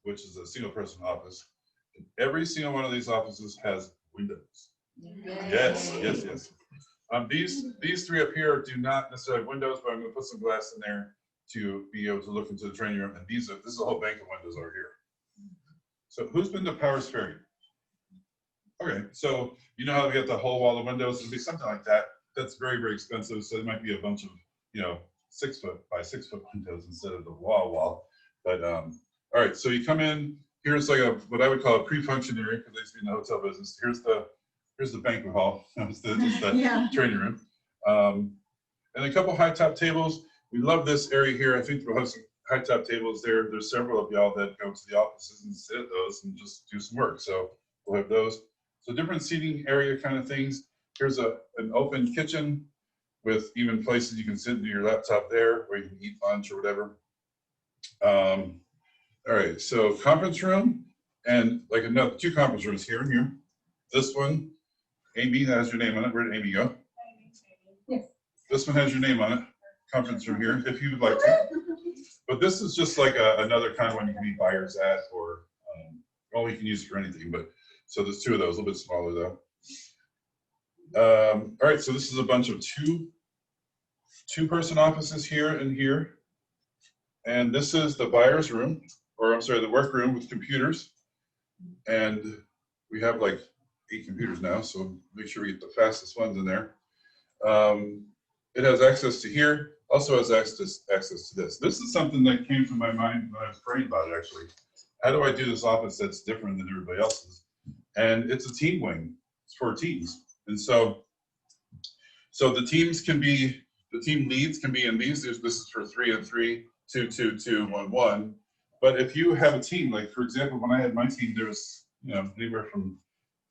which is a single person office. And every single one of these offices has windows. Yes. These 3 up here do not necessarily have windows, but I'm going to put some glass in there to be able to look into the training room. And this is a whole bank of windows over here. So who's been to Powers Ferry? Okay, so you know how we got the whole wall of windows? It'd be something like that. That's very, very expensive. So it might be a bunch of, you know, 6-foot by 6-foot windows instead of the wall. But all right, so you come in. Here's like what I would call a pre-function area, because I used to be in the hotel business. Here's the banquet hall. It's the training room. And a couple high top tables. We love this area here. I think we'll have some high top tables there. There's several of y'all that go to the offices and sit at those and just do some work. So we'll have those. So different seating area kind of things. Here's an open kitchen with even places you can sit and do your laptop there, or you can eat lunch or whatever. All right, so conference room, and like another 2 conference rooms here and here. This one, Amee, that has your name on it. Where did Amee go? Yes. This one has your name on it. Conference room here, if you would like to. But this is just like another kind of one you can be buyers at, or well, you can use it for anything. But so there's 2 of those, a little bit smaller though. All right, so this is a bunch of two-person offices here and here. And this is the buyer's room, or I'm sorry, the work room with computers. And we have like 8 computers now, so make sure we get the fastest ones in there. It has access to here, also has access to this. This is something that came to my mind when I was praying about it, actually. How do I do this office that's different than everybody else's? And it's a team wing. It's for teams. And so the teams can be, the team leads can be in these. This is for 3 and 3, 2, 2, 2, 1, 1. But if you have a team, like for example, when I had my team, there was, you know, anywhere from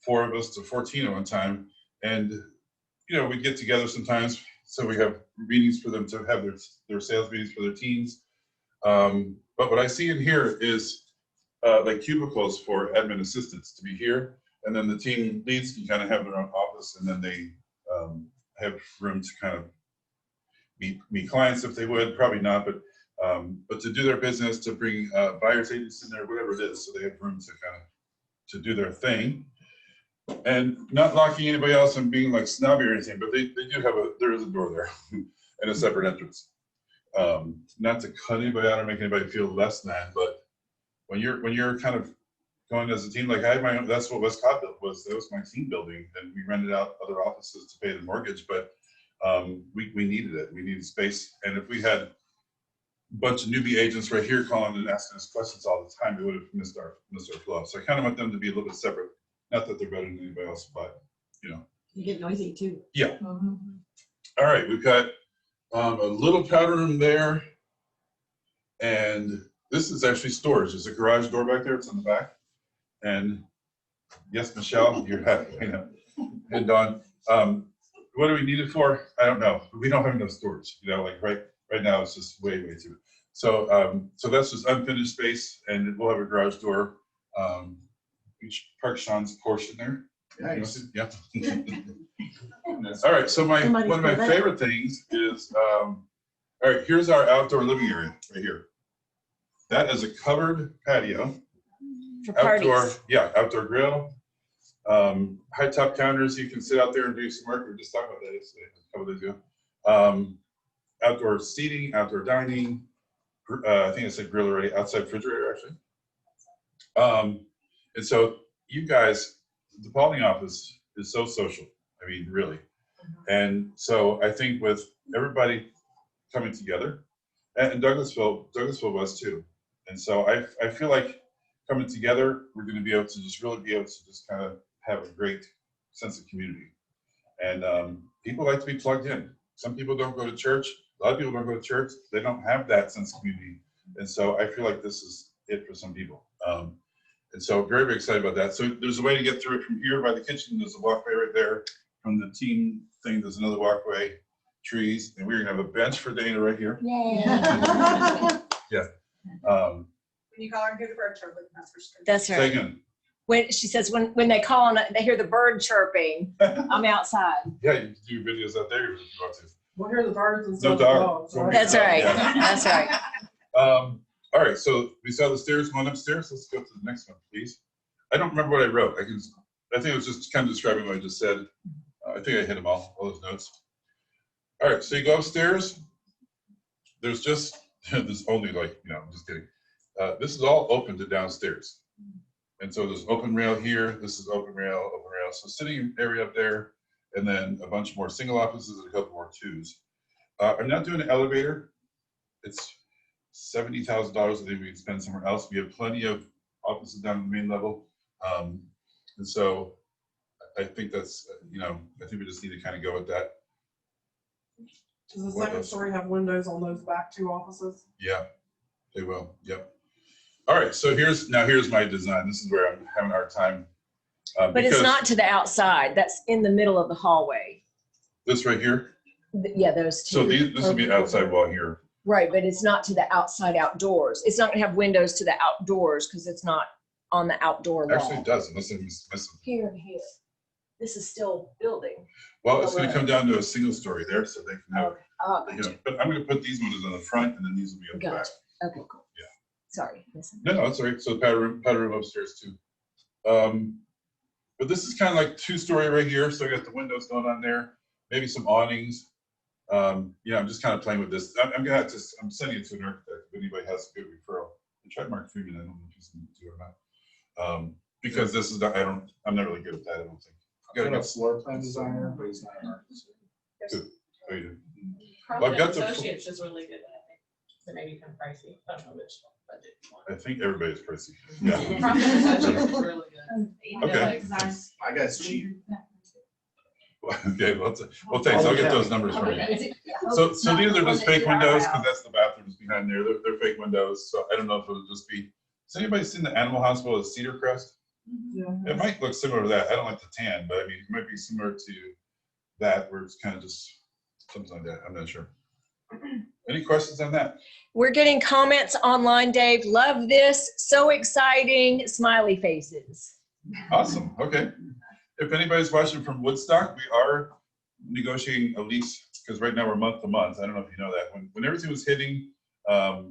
4 of us to 14 at one time. And, you know, we'd get together sometimes. So we have meetings for them to have their sales meetings for their teams. But what I see in here is like cubicles for admin assistants to be here. And then the team leads can kind of have their own office, and then they have room to kind of meet clients if they would, probably not, but to do their business, to bring buyer's agents in there, whatever it is, so they have room to kind of to do their thing, and not locking anybody else and being like snobby or anything, but they do have there is a door there and a separate entrance. Not to cut anybody out or make anybody feel less than, but when you're kind of going as a team, like I had my own, that's what West Cobb was. That was my team building, and we rented out other offices to pay the mortgage, but we needed it. We needed space, and if we had bunch of newbie agents right here calling and asking us questions all the time. They would have missed our flow. So I kind of want them to be a little bit separate. Not that they're better than anybody else, but you know. You get noisy too. Yeah. All right, we've got a little powder room there, and this is actually storage. There's a garage door back there. It's on the back. And yes, Michelle, you're happy. I know. And Dawn, what do we need it for? I don't know. We don't have enough storage. You know, like right now it's just way too. So so that's just unfinished space, and we'll have a garage door. Each park Sean's portion there. Nice. Yeah. All right. So one of my favorite things is all right. Here's our outdoor living area right here. That is a covered patio. For parties. Outdoor grill. High top counters. You can sit out there and do some work. We were just talking about that yesterday, a couple days ago. Outdoor seating, outdoor dining. I think I said grill already. Outside refrigerator actually. And so you guys, the Paulding office is so social. I mean, really. And so I think with everybody coming together, and Douglasville was too. And so I feel like coming together, we're going to be able to just really be able to just kind of have a great sense of community. And people like to be plugged in. Some people don't go to church. A lot of people don't go to church. They don't have that sense of community. And so I feel like this is it for some people. And so very excited about that. So there's a way to get through it from here by the kitchen. There's a walkway right there. From the team thing, there's another walkway, trees, and we're gonna have a bench for Dana right here. Yeah. Yeah. When you call her, hear the bird chirping, that's for sure. That's right. Second. When she says when they call and they hear the bird chirping, I'm outside. Yeah, you can do videos out there if you want to. We'll hear the birds and No stuff. dog. That's right. Yeah. That's right. All right, so we saw the stairs going upstairs. Let's go to the next one, please. I don't remember what I wrote. I think it was just kind of describing what I just said. I think I hit them all those notes. All right, so you go upstairs. There's only like, I'm just kidding. This is all open to downstairs. And so there's open rail here. This is open rail. So sitting area up there, and then a bunch more single offices and a couple more twos. I'm not doing an elevator. It's $70,000. I think we can spend somewhere else. We have plenty of offices down at the main level. And so I think that's, I think we just need to kind of go with that. Does the second story have windows on those back two offices? Yeah, they will. Yep. All right. So here's my design. This is where I'm having a hard time. But it's not to the outside. That's in the middle of the hallway. This right here? Yeah, those two. So this will be an outside wall here. Right, but it's not to the outside outdoors. It's not going to have windows to the outdoors because it's not on the outdoor wall. Actually, it does, unless I'm missing. Here and here. This is still building. Well, it's going to come down to a single story there, so they can have. Okay. Oh, gotcha. But I'm going to put these ones on the front, and then these will be on the back. Gotcha. Okay, cool. Yeah. Sorry. No, it's all right. So the powder room upstairs too. But this is kind of like two-story right here. So I got the windows going on there, maybe some awnings. I'm just kind of playing with this. I'm sending it to an architect if anybody has a good referral. I tried Mark Freeman. I don't know if he's going to do it or not. Because this is I'm not really good at that. I don't think. I've got a floor plan designer, but he's not an architect. Good. Oh, you do. Well, I've got the. Associates is really good at it. So maybe kind of pricey. I don't know which budget you want. I think everybody's pricey. Yeah. Profit Associates is really good. Okay. I got cheap. Okay. Well, thanks. I'll get those numbers for you. So these are just fake windows because that's the bathrooms behind there. They're fake windows. So I don't know if it'll just be. Has anybody seen the Animal Hospital at Cedar Crest? Yeah. It might look similar to that. I don't like the tan, but I mean, it might be similar to that where it's kind of just something like that. I'm not sure. Any questions on that? We're getting comments online, Dave. Love this. So exciting. Smiley faces. Awesome. Okay. If anybody's watching from Woodstock, we are negotiating a lease because right now we're month to month. I don't know if you know that. When everything was hitting, I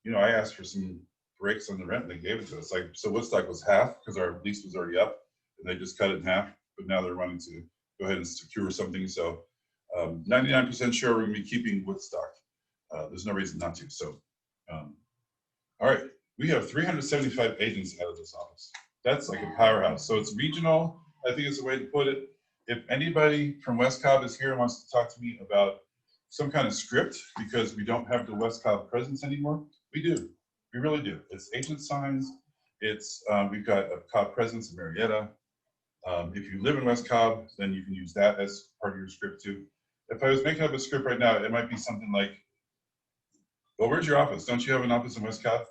asked for some breaks on the rent and they gave it to us. So Woodstock was half because our lease was already up and they just cut it in half. But now they're wanting to go ahead and secure something. So 99% sure we're going to be keeping Woodstock. There's no reason not to. So, all right. We have 375 agents out of this office. That's like a powerhouse. So it's regional. I think is the way to put it. If anybody from West Cobb is here and wants to talk to me about some kind of script because we don't have the West Cobb presence anymore. We do. We really do. It's agent signs. It's we've got a Cobb presence in Marietta. If you live in West Cobb, then you can use that as part of your script too. If I was making up a script right now, it might be something like, well, where's your office? Don't you have an office in West Cobb?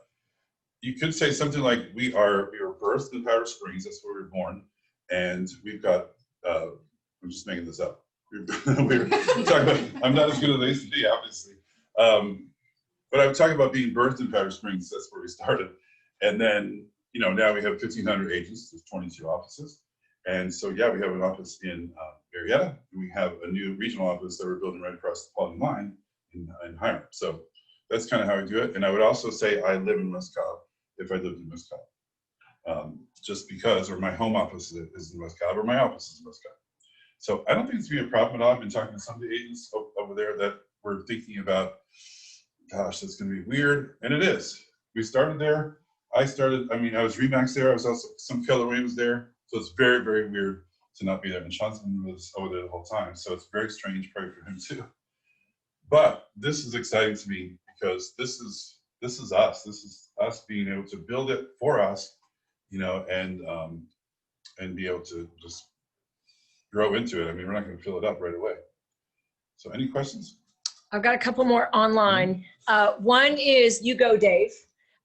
You could say something like, we were birthed in Powder Springs, that's where we were born, and we've got, I'm just making this up. we're talking about, I'm not as good as I used to be, obviously. But I'm talking about being birthed in Powder Springs, that's where we started. And then, you know, now we have 1,500 agents, there's 22 offices. And so, yeah, we have an office in Marietta, and we have a new regional office that we're building right across the Paulding line in Hiram. So that's kind of how we do it. And I would also say I live in West Cobb if I lived in West Cobb. Just because, or my home office is in West Cobb, or my office is in West Cobb. So I don't think it's going to be a problem at all. I've been talking to some of the agents over there that were thinking about, gosh, that's going to be weird. And it is. We started there. I was Remax there. I was also, some Keller Williams there. So it's very, very weird to not be there. And Seanson was over there the whole time. So it's very strange, probably for him too. But this is exciting to me because this is us. This is us being able to build it for us, you know, and be able to just grow into it. I mean, we're not going to fill it up right away. So any questions? I've got a couple more online. One is, you go, Dave.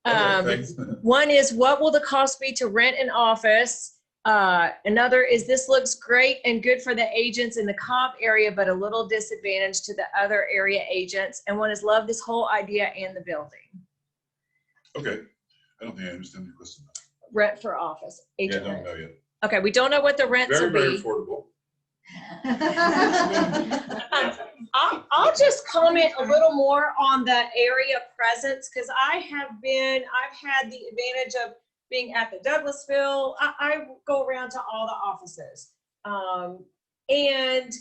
Okay, One is, what will the cost be to rent an office? Another is, this looks great and good for the agents in the Cobb area, but a little disadvantage to the other area agents. And one is, love this whole idea and the building. Okay, I don't think I understand the question. Rent for office, Yeah, agent don't rent. know yet. Okay, we don't know what the rents Very, will very be. affordable. I'll just comment a little more on the area presence, because I've had the advantage of being at the Douglasville. I go around to all the offices. And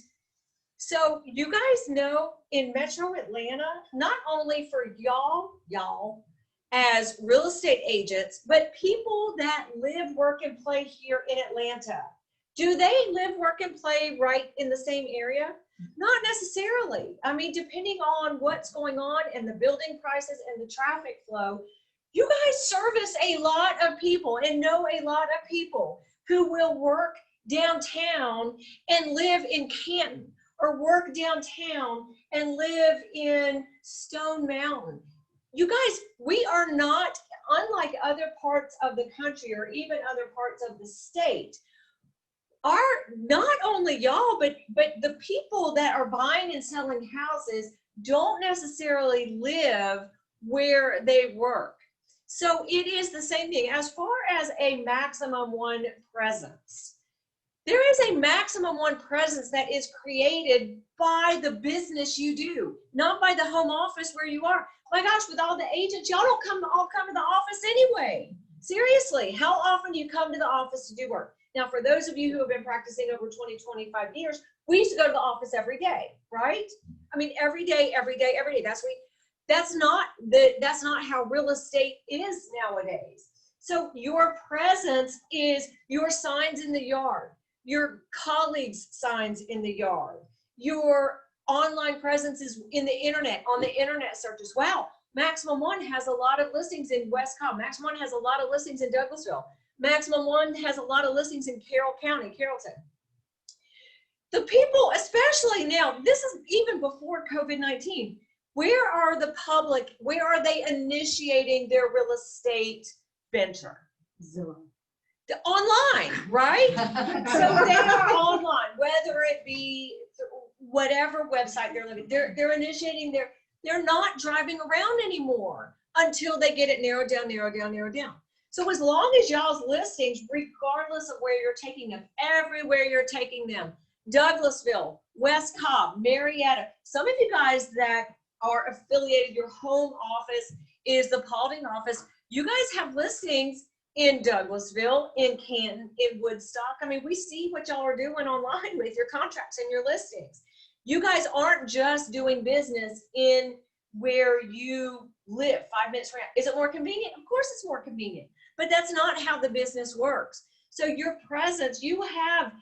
so you guys know, in Metro Atlanta, not only for y'all as real estate agents, but people that live, work, and play here in Atlanta. Do they live, work, and play right in the same area? Not necessarily. I mean, depending on what's going on and the building prices and the traffic flow, you guys service a lot of people and know a lot of people who will work downtown and live in Canton, or work downtown and live in Stone Mountain. You guys, we are not, unlike other parts of the country or even other parts of the state, are not only y'all, but the people that are buying and selling houses don't necessarily live where they work. So it is the same thing. As far as a maximum one presence, there is a maximum one presence that is created by the business you do, not by the home office where you are. My gosh, with all the agents, y'all don't all come to the office anyway. Seriously, how often do you come to the office to do work? Now, for those of you who have been practicing over 20, 25 years, we used to go to the office every day, right? I mean, every day. That's not how real estate is nowadays. So your presence is your signs in the yard, your colleagues' signs in the yard, your online presence is in the internet, on the internet searches. Wow, Maximum One has a lot of listings in West Cobb. Maximum One has a lot of listings in Douglasville. Maximum One has a lot of listings in Carroll County, Carrollton. The people, especially now, this is even before COVID-19, where are the public, where are they initiating their real estate venture? Zillow. Online, right? So they are online, whether it be whatever website they're living, they're initiating they're not driving around anymore until they get it narrowed down. So as long as y'all's listings, regardless of where you're taking them, everywhere you're taking them, Douglasville, West Cobb, Marietta, some of you guys that are affiliated, your home office is the Paulding office. You guys have listings in Douglasville, in Canton, in Woodstock. I mean, we see what y'all are doing online with your contracts and your listings. You guys aren't just doing business in where you live 5 minutes from. Is it more convenient? Of course it's more convenient, but that's not how the business works. So your presence, you have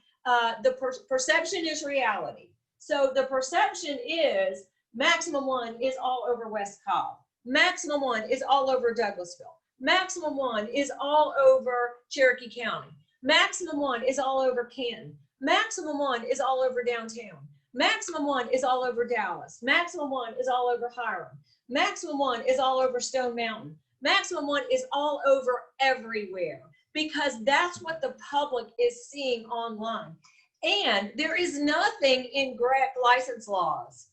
the perception is reality. So the perception is Maximum One is all over West Cobb. Maximum One is all over Douglasville. Maximum One is all over Cherokee County. Maximum One is all over Canton. Maximum One is all over downtown. Maximum One is all over Dallas. Maximum One is all over Hiram. Maximum One is all over Stone Mountain. Maximum One is all over everywhere, because that's what the public is seeing online. And there is nothing in GREC license laws.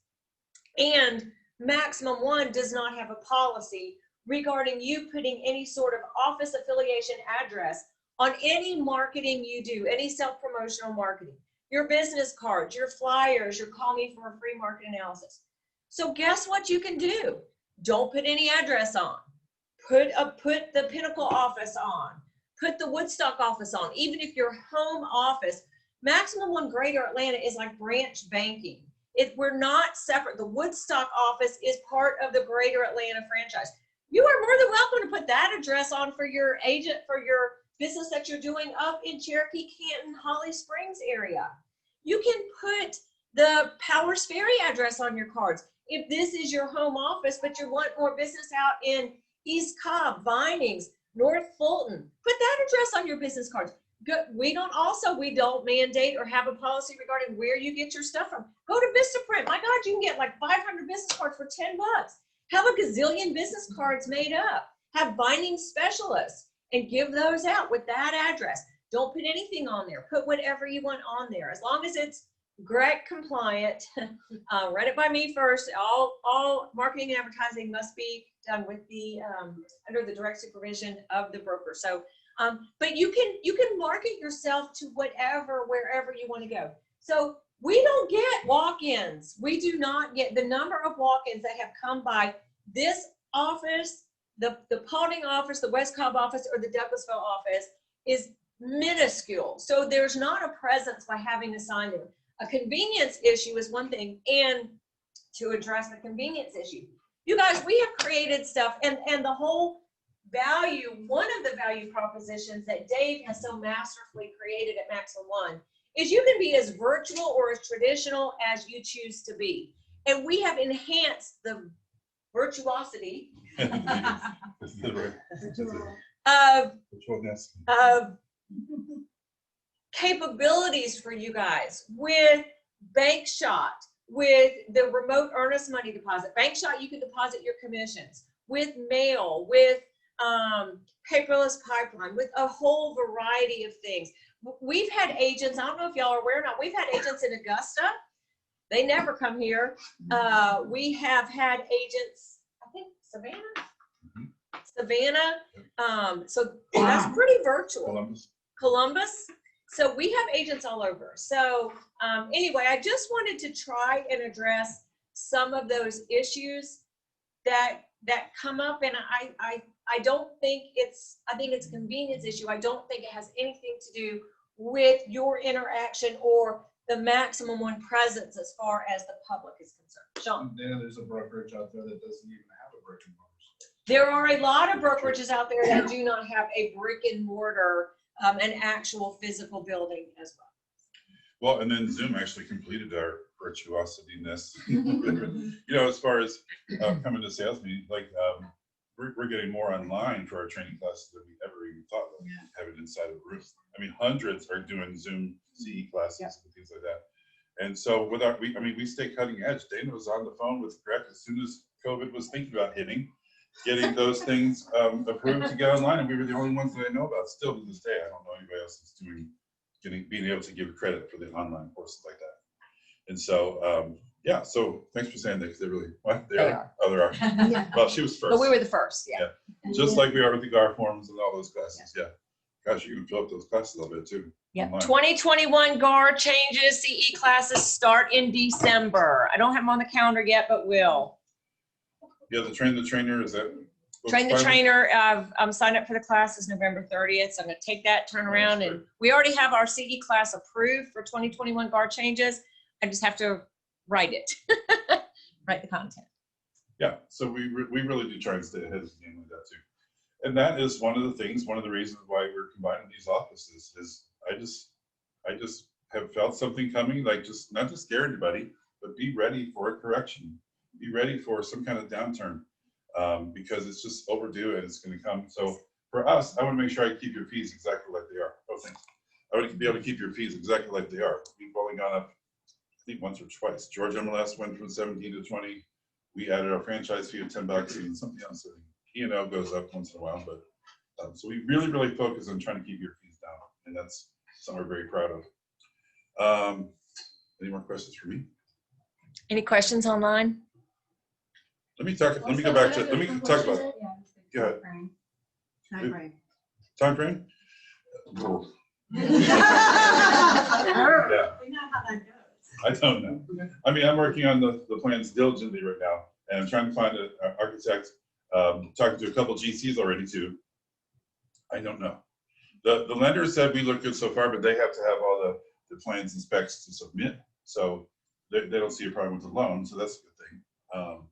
And Maximum One does not have a policy regarding you putting any sort of office affiliation address on any marketing you do, any self-promotional marketing, your business cards, your flyers, your call me for a free market analysis. So guess what you can do? Don't put any address on. Put the Pinnacle office on. Put the Woodstock office on. Even if your home office, Maximum One Greater Atlanta is like branch banking. We're not separate. The Woodstock office is part of the Greater Atlanta franchise. You are more than welcome to put that address on for your agent, for your business that you're doing up in Cherokee, Canton, Holly Springs area. You can put the Powers Ferry address on your cards. If this is your home office, but you want more business out in East Cobb, Vinings, North Fulton, put that address on your business cards. We don't mandate or have a policy regarding where you get your stuff from. Go to Vistaprint. My God, you can get like 500 business cards for $10. Have a gazillion business cards made up. Have binding specialists and give those out with that address. Don't put anything on there. Put whatever you want on there. As long as it's GREC compliant, run it by me first. All marketing and advertising must be done with the under the direct supervision of the broker. So, but you can market yourself to wherever you want to go. So we don't get walk-ins. We do not get the number of walk-ins that have come by this office, the Paulding office, the West Cobb office, or the Douglasville office is minuscule. So there's not a presence by having a sign there. A convenience issue is one thing, and to address the convenience issue, you guys, we have created stuff, and the whole value, one of the value propositions that Dave has so masterfully created at Maximum One is you can be as virtual or as traditional as you choose to be. And we have enhanced the virtuosity of capabilities for you guys with BankShot, with the remote earnest money deposit. BankShot, you can deposit your commissions, with mail, with paperless pipeline, with a whole variety of things. We've had agents, I don't know if y'all are aware or not, we've had agents in Augusta. They never come here. We have had agents, I think Savannah. So that's pretty virtual. Columbus. So we have agents all over. So anyway, I just wanted to try and address some of those issues that come up, and I don't think I think it's a convenience issue. I don't think it has anything to do with your interaction or the Maximum One presence as far as the public is concerned. Sean? Yeah, there's a brokerage out there that doesn't even have a brick and mortar. There are a lot of brokerages out there that do not have a brick and mortar, an actual physical building as well. Well, and then Zoom actually completed our virtuosity-ness. You know, as far as coming to sales meetings, like we're getting more online for our training classes than we ever even thought of having inside of rooms. I mean, hundreds are doing Zoom CE classes and things like that. And so we stay cutting edge. Dana was on the phone with GREC as soon as COVID was thinking about getting those things approved to get online, and we were the only ones that I know about. Still to this day, I don't know anybody else that's being able to give credit for the online courses like that. And so, yeah, so thanks for saying that, because they really, they are. Oh, there are. Well, she was first. But we were the first, yeah. Just like we are with the GAR forms and all those classes, Gosh, you can fill up those classes a little bit too. Yeah, 2021 GAR changes, CE classes start in December. I don't have them on the calendar yet, but will. Yeah, the Train the Trainer, is that? Train the Trainer, I'm signed up for the classes November 30th, so I'm gonna take that, turn around, and we already have our CE class approved for 2021 GAR changes. I just have to write it, write the content. Yeah, so we really do try and stay ahead of the game with that too. And that is one of the things, one of the reasons why we're combining these offices is I just have felt something coming, like just not to scare anybody, but be ready for a correction. be ready for some kind of downturn because it's just overdue and it's going to come. So for us, I want to make sure I keep your fees exactly like they are. Oh, thanks. I want to be able to keep your fees exactly like they are. We've only gone up, I think, once or twice. George MLS went from 17 to 20. We added our franchise fee of $10 and something else. E&O goes up once in a while, but so we really, really focus on trying to keep your fees down, and that's something we're very proud of. Any more questions for me? Any questions online? Let me talk. Let me go back to. Let me talk about it. Go ahead. Time frame. Time frame. Oh. Yeah. Yeah. We know how that goes. I don't know. I mean, I'm working on the plans diligently right now, and I'm trying to find an architect. Talking to a couple GCs already too. I don't know. The lender said we look good so far, but they have to have all the plans and specs to submit. So they don't see a problem with the loan, so that's a good thing.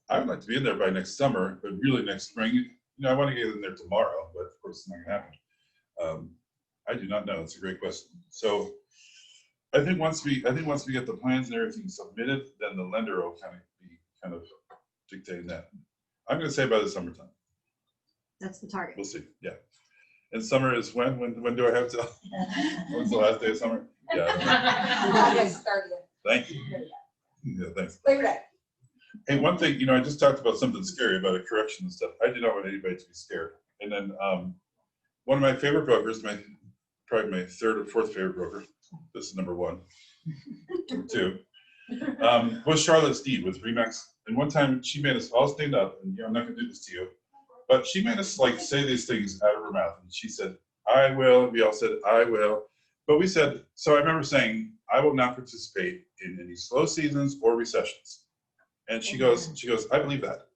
I would like to be in there by next summer, but really next spring. You know, I want to get in there tomorrow, but of course it's not going to happen. I do not know. It's a great question. So I think once we get the plans and everything submitted, then the lender will kind of dictating that. I'm going to say by the summertime. That's the target. We'll see. Yeah. And summer is when? When do I have to? When's the last day of summer? Yeah. August 30th. Thank you. Yeah, thanks. Labor Day. Hey, one thing, you know, I just talked about something scary about a correction and stuff. I do not want anybody to be scared. And then one of my favorite brokers, probably my third or fourth favorite broker, this is number one, number two, was Charlotte's Deed with Remax. And one time she made us all stand up, and I'm not going to do this to you, but she made us like say these things out of her mouth. And she said, I will. We all said, I will. But we said, so I remember saying, I will not participate in any slow seasons or recessions. And she goes, I believe that.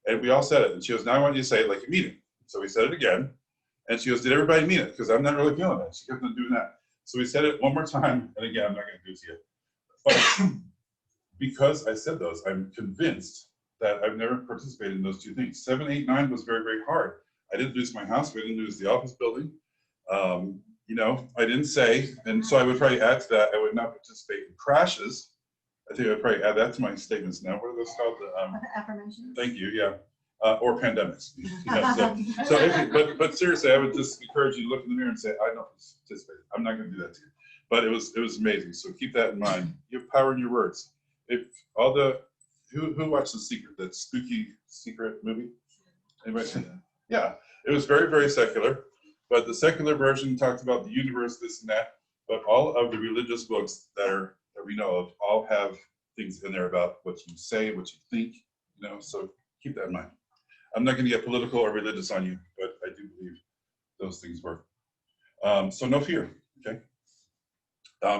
And we all said it. And she goes, now I want you to say it like you mean it. So we said it again. And she goes, did everybody mean it? Because I'm not really feeling it. She kept on doing that. So we said it one more time. And again, I'm not going to do it to you. But because I said those, I'm convinced that I've never participated in those two things. 7, 8, 9 was very, very hard. I didn't lose my house. We didn't lose the office building. You know, I didn't say, and so I would probably add to that, I would not participate in crashes. I think I would probably add that to my statements now. What are those called? Affirmations. Thank you, yeah. Or pandemics. Yeah, but seriously, I would just encourage you to look in the mirror and say, I don't participate. I'm not going to do that to you. But it was amazing. So keep that in mind. You have power in your words. If all the who watched The Secret, that spooky secret movie? Anybody? Yeah, it was very, very secular. But the secular version talked about the universe, this and that. But all of the religious books that we know of all have things in there about what you say, what you think. You know, so keep that in mind. I'm not going to get political or religious on you, but I do believe those things work. So no fear. Okay.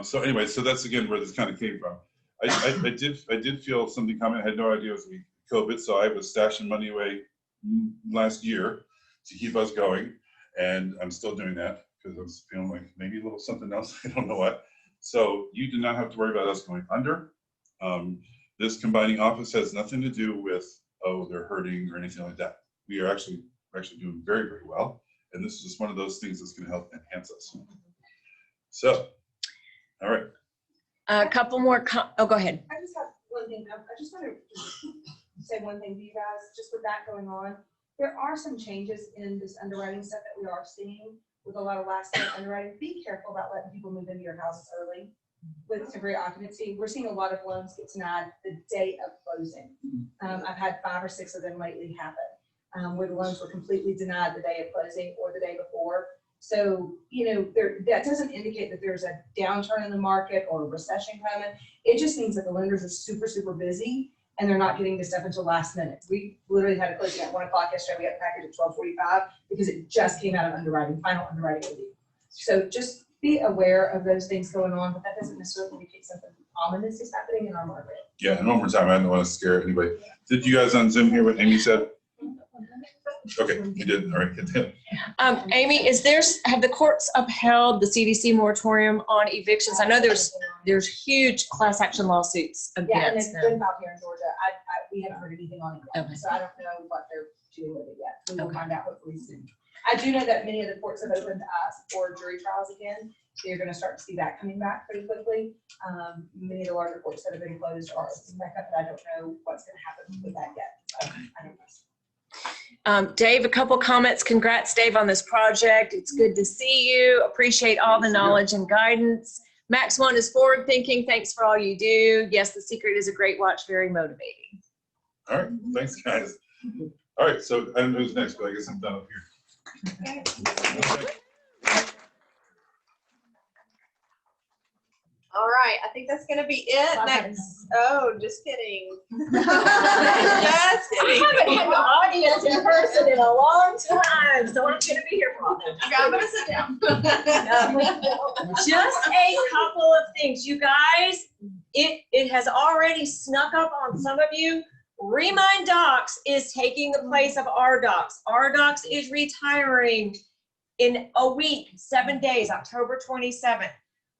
So anyway, so that's again where this kind of came from. I did feel something coming. I had no idea it was COVID, so I was stashing money away last year to keep us going, and I'm still doing that because I was feeling like maybe a little something else. I don't know what. So you do not have to worry about us going under. This combining office has nothing to do with, oh, they're hurting or anything like that. We are actually doing very, very well, and this is just one of those things that's going to help enhance us. So, all right. A couple more, oh, go ahead. I just have one thing. I just want to say one thing to you guys, just with that going on. There are some changes in this underwriting stuff that we are seeing with a lot of last minute underwriting. Be careful about letting people move into your houses early with temporary occupancy. We're seeing a lot of loans get denied the day of closing. I've had 5 or 6 of them lately happen, where the loans were completely denied the day of closing or the day before. So, you know, that doesn't indicate that there's a downturn in the market or a recession coming. It just means that the lenders are super, super busy and they're not getting this stuff until last minute. We literally had a closing at 1 o'clock yesterday. We got the package at 12:45 because it just came out of underwriting, final underwriting review. So just be aware of those things going on, but that doesn't necessarily indicate something ominous is happening in our market. Yeah, and one more time, I don't want to scare anybody. Did you guys on Zoom hear what Amy said? Okay, you did. All right, good. Amy, have the courts upheld the CDC moratorium on evictions? I know there's huge class action lawsuits Yeah, and against it's them. been out here in Georgia. We haven't heard anything on it yet, Okay. so I don't know what they're doing with it yet. We will find out hopefully soon. I do know that many of the courts have opened up for jury trials again, so you're gonna start to see that coming back pretty quickly. Many of the larger courts that have been closed are opening back up, but I don't know what's gonna happen with that yet. I don't know. Dave, a couple comments. Congrats, Dave, on this project. It's good to see you. Appreciate all the knowledge and guidance. Max One is forward thinking. Thanks for all you do. Yes, The Secret is a great watch, very motivating. All right, thanks, guys. All right, so I don't know who's next, but I guess I'm done up here. Okay. All right, I think that's gonna be it. Next. Oh, just kidding. Just I kidding. haven't had the audience in person in a long time, so I'm gonna be here for all that. Okay, I'm gonna sit down. Just a couple of things, you guys. It has already snuck up on some of you. Remind Docs is taking the place of RDocs. RDocs is retiring in a week, 7 days, October 27th.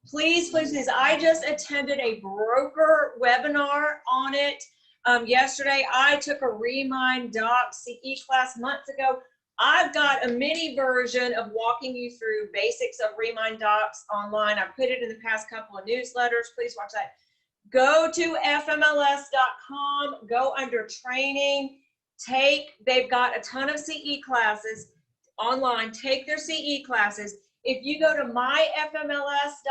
Please, please, please. I just attended a broker webinar on it yesterday. I took a Remind Docs CE class months ago. I've got a mini version of walking you through basics of Remind Docs online. I put it in the past couple of newsletters. Please watch that. Go to fmls.com, go under training, they've got a ton of CE classes online, take their CE classes. If you go to my FMLS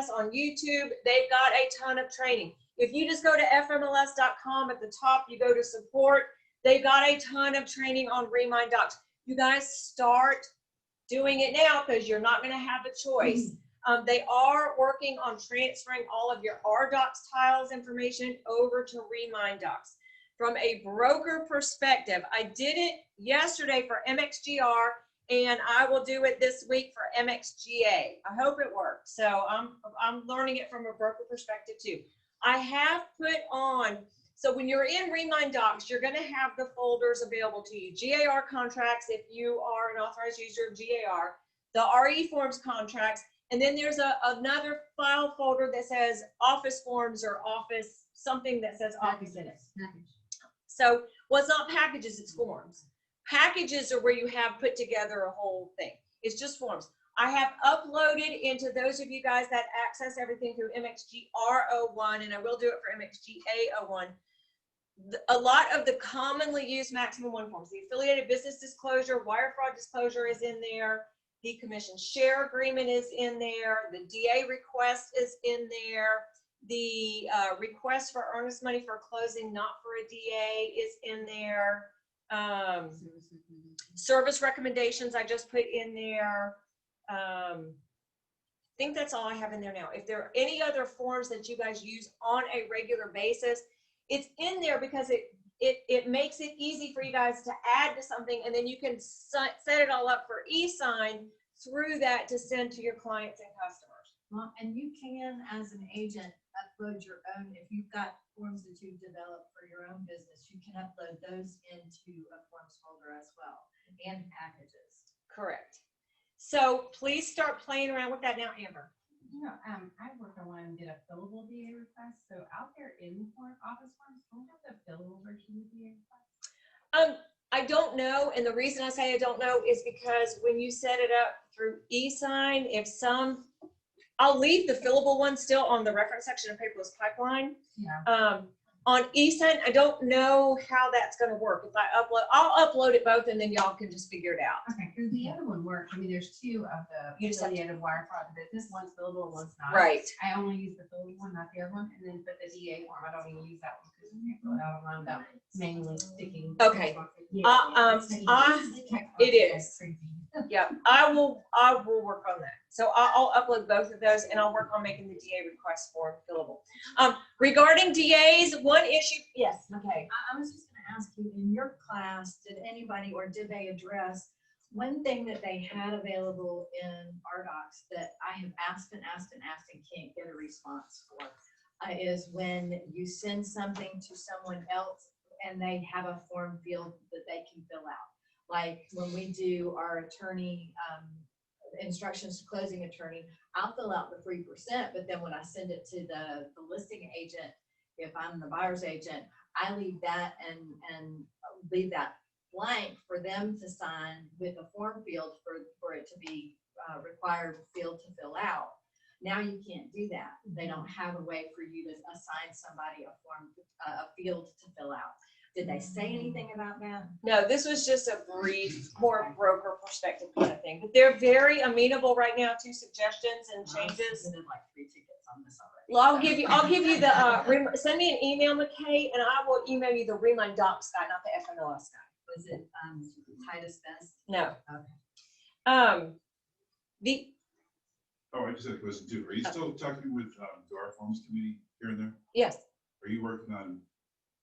on YouTube, they've got a ton of training. If you just go to fmls.com at the top, you go to support, they've got a ton of training on Remind Docs. You guys start doing it now because you're not going to have a choice. They are working on transferring all of your RDocs tiles information over to Remind Docs. From a broker perspective, I did it yesterday for MXGR, and I will do it this week for MXGA. I hope it works. So I'm learning it from a broker perspective too. I have put on, so when you're in Remind Docs, you're going to have the folders available to you. GAR contracts, if you are an authorized user of GAR, the RE forms contracts, and then there's another file folder that says office forms or office, something that says office in it. So, well, it's not packages, it's forms. Packages are where you have put together a whole thing. It's just forms. I have uploaded into those of you guys that access everything through MXGR01, and I will do it for MXGA01. A lot of the commonly used maximum one forms, the affiliated business disclosure, wire fraud disclosure is in there. The commission share agreement is in there. The DA request is in there. The request for earnest money for closing, not for a DA, is in there. Service recommendations I just put in there. I think that's all I have in there now. If there are any other forms that you guys use on a regular basis, it's in there because it makes it easy for you guys to add to something, and then you can set it all up for e-sign through that to send to your clients and customers. Well, and you can, as an agent, upload your own. If you've got forms that you've developed for your own business, you can upload those into a forms folder as well, and packages. Correct. So please start playing around with that now, Amber. You know, I worked on one and did a fillable DA request. So out there in office forms, don't have the fillable version of DA request? I don't know, and the reason I say I don't know is because when you set it up through e-sign, I'll leave the fillable one still on the reference section of Paperless Pipeline. Yeah. On e-sign, I don't know how that's going to work. If I'll upload it both, and then y'all can just figure it out. Okay, because the other one works. I mean, there's two of the affiliated wire fraud business. One's fillable, one's not. Right. I only use the fillable one, not the other one. And then for the DA form, I don't even use that one because you can't fill it out online without manually sticking. Okay. It is. Yep. I will work on that. So I'll upload both of those, and I'll work on making the DA request form fillable. Regarding DAs, one issue. Yes. Okay. I was just going to ask you, in your class, did anybody, or did they address one thing that they had available in RDocs that I have asked and can't get a response for, is when you send something to someone else and they have a form field that they can fill out. Like when we do our attorney instructions to closing attorney, I'll fill out the 3%, but then when I send it to the listing agent, if I'm the buyer's agent, I leave that and leave that blank for them to sign with a form field for it to be required field to fill out. Now you can't do that. They don't have a way for you to assign somebody a field to fill out. Did they say anything about that? No, this was just a brief, more broker perspective kind of thing. But they're very amenable right now to suggestions and changes. I did like 3 tickets on this already. Well, I'll give you the, send me an email, McKay, and I will email you the Remind Docs guy, not the FNOS guy. Was it Titus Best? No. Okay. Oh, I just had a question too. Are you still talking with the our Forms Committee here and there? Yes. Are you working on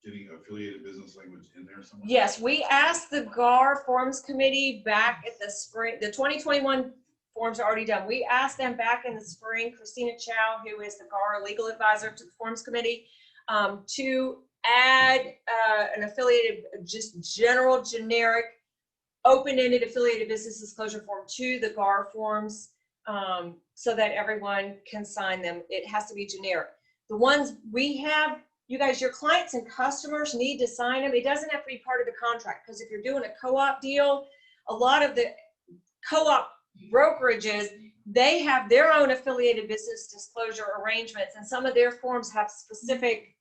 getting affiliated business language in there somewhere? Yes, we asked the GAR Forms Committee back at the spring, the 2021 forms are already done. We asked them back in the spring, Christina Chow, who is the GAR legal advisor to the Forms Committee, to add an affiliated, just general, generic, open-ended affiliated business disclosure form to the GAR forms so that everyone can sign them. It has to be generic. The ones we have, you guys, your clients and customers need to sign them. It doesn't have to be part of the contract, because if you're doing a co-op deal, a lot of the co-op brokerages, they have their own affiliated business disclosure arrangements, and some of their forms have specific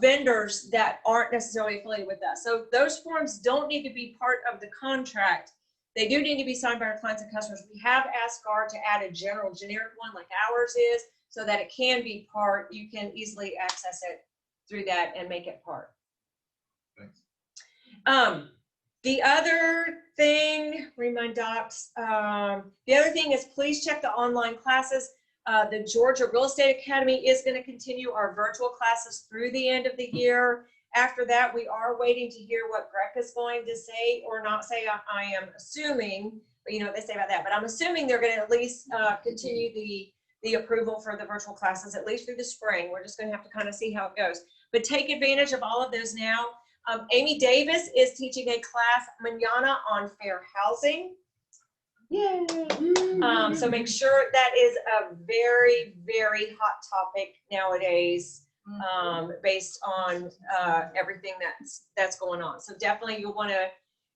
vendors that aren't necessarily affiliated with us. So those forms don't need to be part of the contract. They do need to be signed by our clients and customers. We have asked GAR to add a general, generic one like ours is, so that it can be part, you can easily access it through that and make it part. Thanks. The other thing, Remind Docs, the other thing is please check the online classes. The Georgia Real Estate Academy is going to continue our virtual classes through the end of the year. After that, we are waiting to hear what Greg is going to say or not say. I am assuming, but you know what they say about that, but I'm assuming they're going to at least continue the approval for the virtual classes, at least through the spring. We're just going to have to kind of see how it goes. But take advantage of all of those now. ADavis is teaching a class manana on fair housing. Yay! So make sure that is a very, very hot topic nowadays, based on everything that's going on. So definitely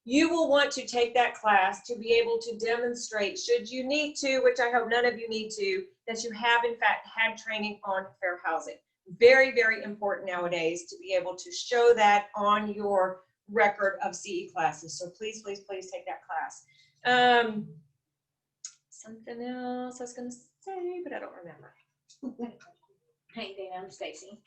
you will want to take that class to be able to demonstrate, should you need to, which I hope none of you need to, that you have in fact had training on fair housing. Very, very important nowadays to be able to show that on your record of CE classes. So please, please, please take that class. Something else I was going to say, but I don't remember. Hey, Dana, I'm Stacy.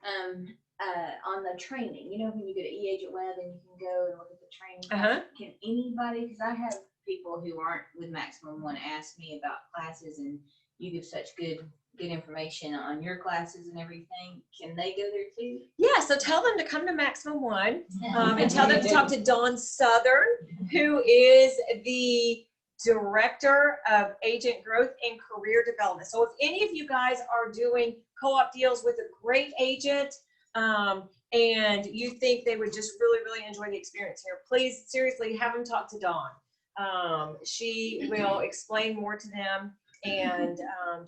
On the training, you know, when you go to eAgent Web and you can go and look at the training, can anybody, because I have people who aren't with Maximum One ask me about classes, and you give such good information on your classes and everything. Can they go there too? Yeah, so tell them to come to Maximum One and tell them to talk to Dawn Southern, who is the Director of Agent Growth and Career Development. So if any of you guys are doing co-op deals with a great agent and you think they would just really, really enjoy the experience here, please seriously have them talk to Dawn. She will explain more to them, and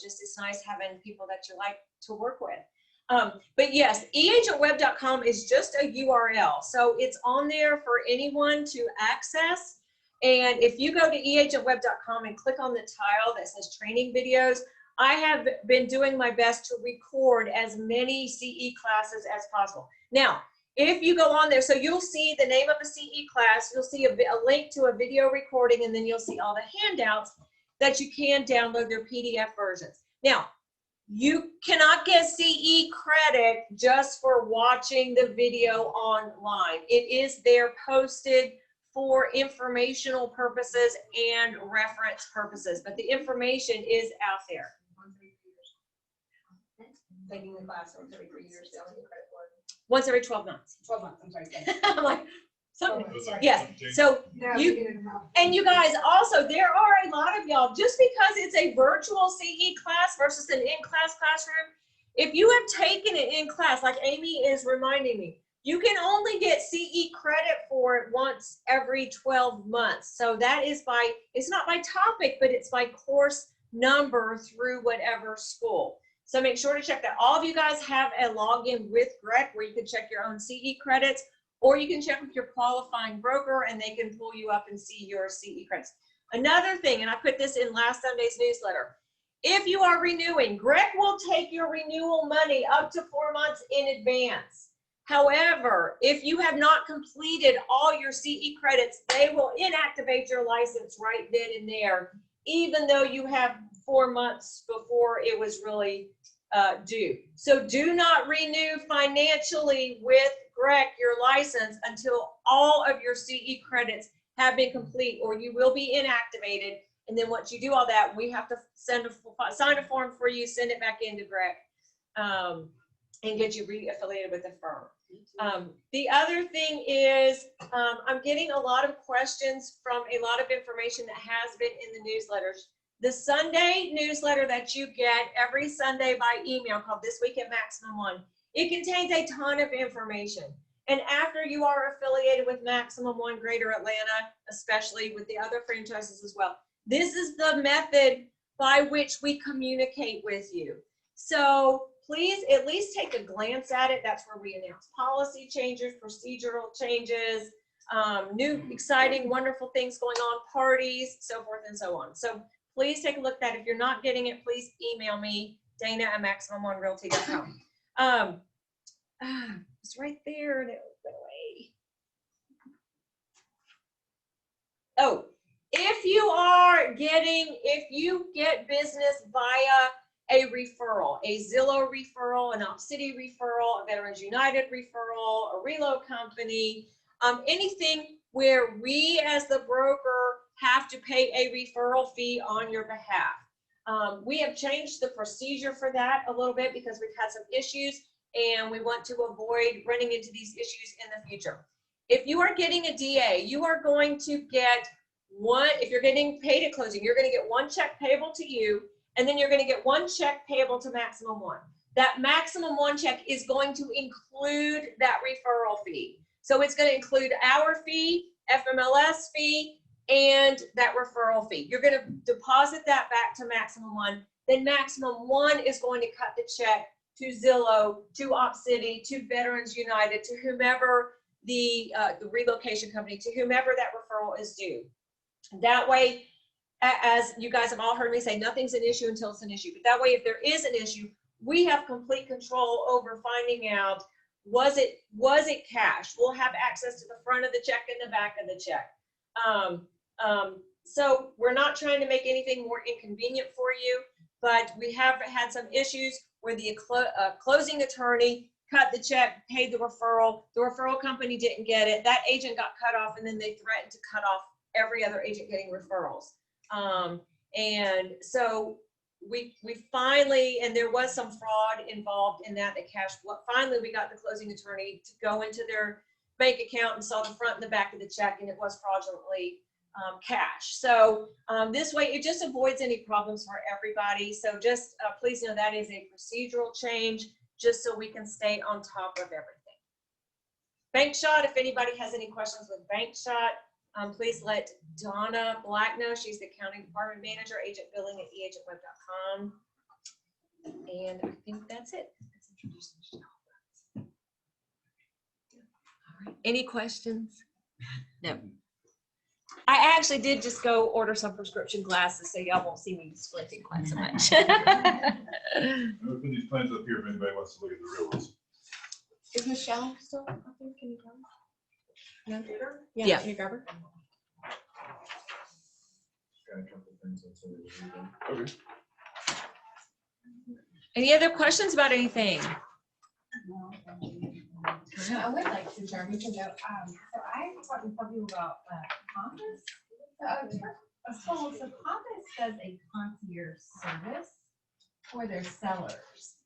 just it's nice having people that you like to work with. But yes, eagentweb.com is just a URL. So it's on there for anyone to access. And if you go to eagentweb.com and click on the tile that says training videos, I have been doing my best to record as many CE classes as possible. Now, if you go on there, so you'll see the name of a CE class, you'll see a link to a video recording, and then you'll see all the handouts that you can download their PDF versions. Now, you cannot get CE credit just for watching the video online. It is there posted for informational purposes and reference purposes, but the information is out there. Taking the class once every 3 years, they only get credit for it. Once every 12 months. 12 months, I'm sorry. I'm like, something. Sorry. Yes, so you guys also, there are a lot of y'all, just because it's a virtual CE class versus an in-class classroom, if you have taken it in class, like Amee is reminding me, you can only get CE credit for it once every 12 months. So that is by, it's not by topic, but it's by course number through whatever school. So make sure to check that. All of you guys have a login with Greg where you can check your own CE credits, or you can check with your qualifying broker and they can pull you up and see your CE credits. Another thing, and I put this in last Sunday's newsletter, if you are renewing, Greg will take your renewal money up to 4 months in advance. However, if you have not completed all your CE credits, they will inactivate your license right then and there, even though you have 4 months before it was really due. So do not renew financially with Greg your license until all of your CE credits have been complete, or you will be inactivated. And then once you do all that, we have to sign a form for you, send it back into Greg, and get you re-affiliated with the firm. The other thing is, I'm getting a lot of questions from a lot of information that has been in the newsletters. The Sunday newsletter that you get every Sunday by email, called This Week at Maximum One, it contains a ton of information. And after you are affiliated with Maximum One Greater Atlanta, especially with the other franchises as well, this is the method by which we communicate with you. So please at least take a glance at it. That's where we announce policy changes, procedural changes, new, exciting, wonderful things going on, parties, so forth and so on. So please take a look at that. If you're not getting it, please email me, Dana@MaximumOneRealty.com. It's right there and it went away. Oh, if you get business via a referral, a Zillow referral, an Opcity referral, a Veterans United referral, a reload company, anything where we as the broker have to pay a referral fee on your behalf. We have changed the procedure for that a little bit because we've had some issues and we want to avoid running into these issues in the future. If you are getting a DA, you are going to get one, if you're getting paid at closing, you're going to get one check payable to you, and then you're going to get one check payable to Maximum One. That Maximum One check is going to include that referral fee. So it's going to include our fee, FMLS fee, and that referral fee. You're going to deposit that back to Maximum One. Then Maximum One is going to cut the check to Zillow, to Opcity, to Veterans United, to whomever the relocation company, to whomever that referral is due. That way, as you guys have all heard me say, nothing's an issue until it's an issue. But that way, if there is an issue, we have complete control over finding out, was it cash? We'll have access to the front of the check and the back of the check. So we're not trying to make anything more inconvenient for you, but we have had some issues where the closing attorney cut the check, paid the referral company didn't get it, that agent got cut off, and then they threatened to cut off every other agent getting referrals. And so we finally, and there was some fraud involved in that, finally we got the closing attorney to go into their bank account and saw the front and the back of the check, and it was fraudulently cash. So this way it just avoids any problems for everybody. So just please know that is a procedural change, just so we can stay on top of everything. Bank shot, if anybody has any questions with bank shot, please let Donna Black know. She's the accounting department manager, agent billing at eagentweb.com. And I think that's it. Let's introduce Michelle. All right. Any questions? No. I actually did just go order some prescription glasses, so y'all won't see me squinting quite so much. I'm gonna put these plans up here if anybody wants to look at the real ones. Is Michelle still up there? Can you come? No? Yeah. Can you grab her? Got a couple of things I'll tell you later. Okay. Any other questions about anything? I would like to, Jeremy, to know, so I talked to some people about Compass. So Compass does a concierge service for their sellers.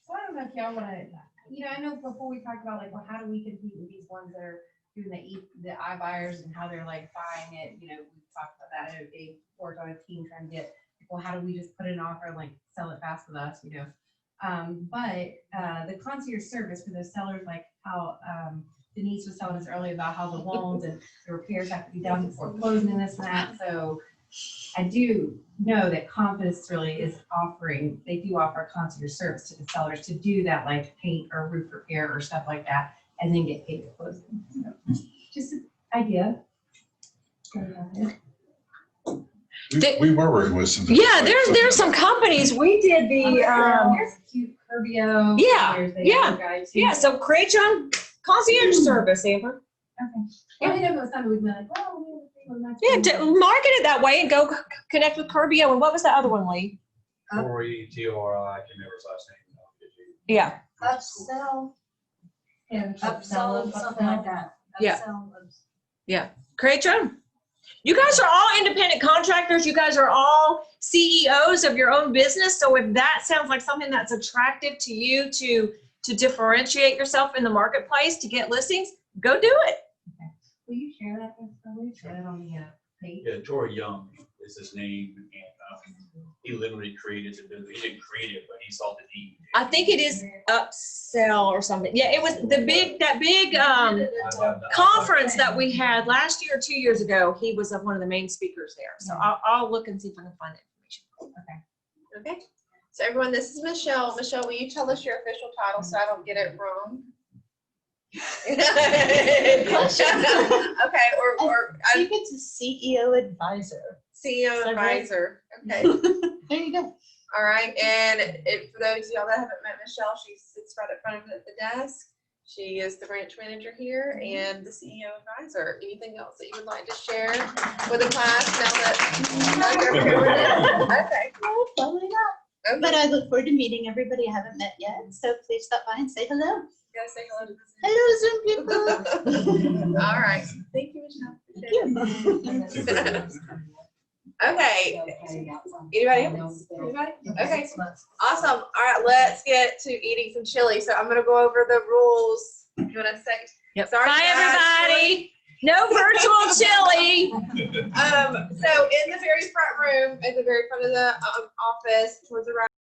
So I don't know if y'all want to, I know before we talked about like, well, how do we compete with these ones that are doing the iBuyers and how they're like buying it? We've talked about that. They worked on a team trying to get, well, how do we just put an offer and like sell it fast with us, But the concierge service for those sellers, like how Denise was telling us earlier about how the loans and the repairs have to be done before closing and this and that. So I do know that Compass really is they do offer concierge service to the sellers to do that, like paint or roof repair or stuff like that. and then get paid to close them. So, just an idea. We were working with some. Yeah, there's some companies, we did the, There's a cute Curbio. Yeah, There's the yeah, other guy too. yeah, so create your own concierge service, Amber. Okay. Yeah, we know something we've been like, oh, we have a thing with my. Yeah, market it that way and go connect with Curbio. And what was the other one, Lee? Tori, T-O-R-I, I can never last name. Yeah. Upsell, Yeah, upsell, something like that. Yeah. Upsell, Create your own. You guys are all independent contractors. You guys are all CEOs of your own business. So if that sounds like something that's attractive to you to differentiate yourself in the marketplace, to get listings, go do it. Okay. Will you share that with us? Will you share that on the page? Yeah, Tori Young is his name, and he literally created the business. He didn't create it, but he saw the need. I think it is upsell or something. Yeah, it was that big conference that we had last year or 2 years ago. He was one of the main speakers there. So I'll look and see if I can find that information. Okay. Okay. So everyone, this is Michelle. Michelle, will you tell us your official title so I don't get it wrong? Okay, or I think it's a CEO advisor. CEO that right? advisor. Okay. There you go. All right. And for those of y'all that haven't met Michelle, she sits right in front of the desk. She is the branch manager here and the CEO advisor. Anything else that you would like to share with the class now that you're here with it? Okay. Oh, probably not. Okay. But I look forward to meeting everybody I haven't met yet. So please stop by and say hello. You gotta say hello to the Hello, Zoom people. All right. Thank you, Michelle. Okay. Anybody else? Anybody? Okay. Awesome. All right. Let's get to eating some chili. So I'm going to go over the rules. You want to say? Yep. Sorry, Bye, guys. everybody. No virtual chili. So in the very front room, at the very front of the office, towards the right.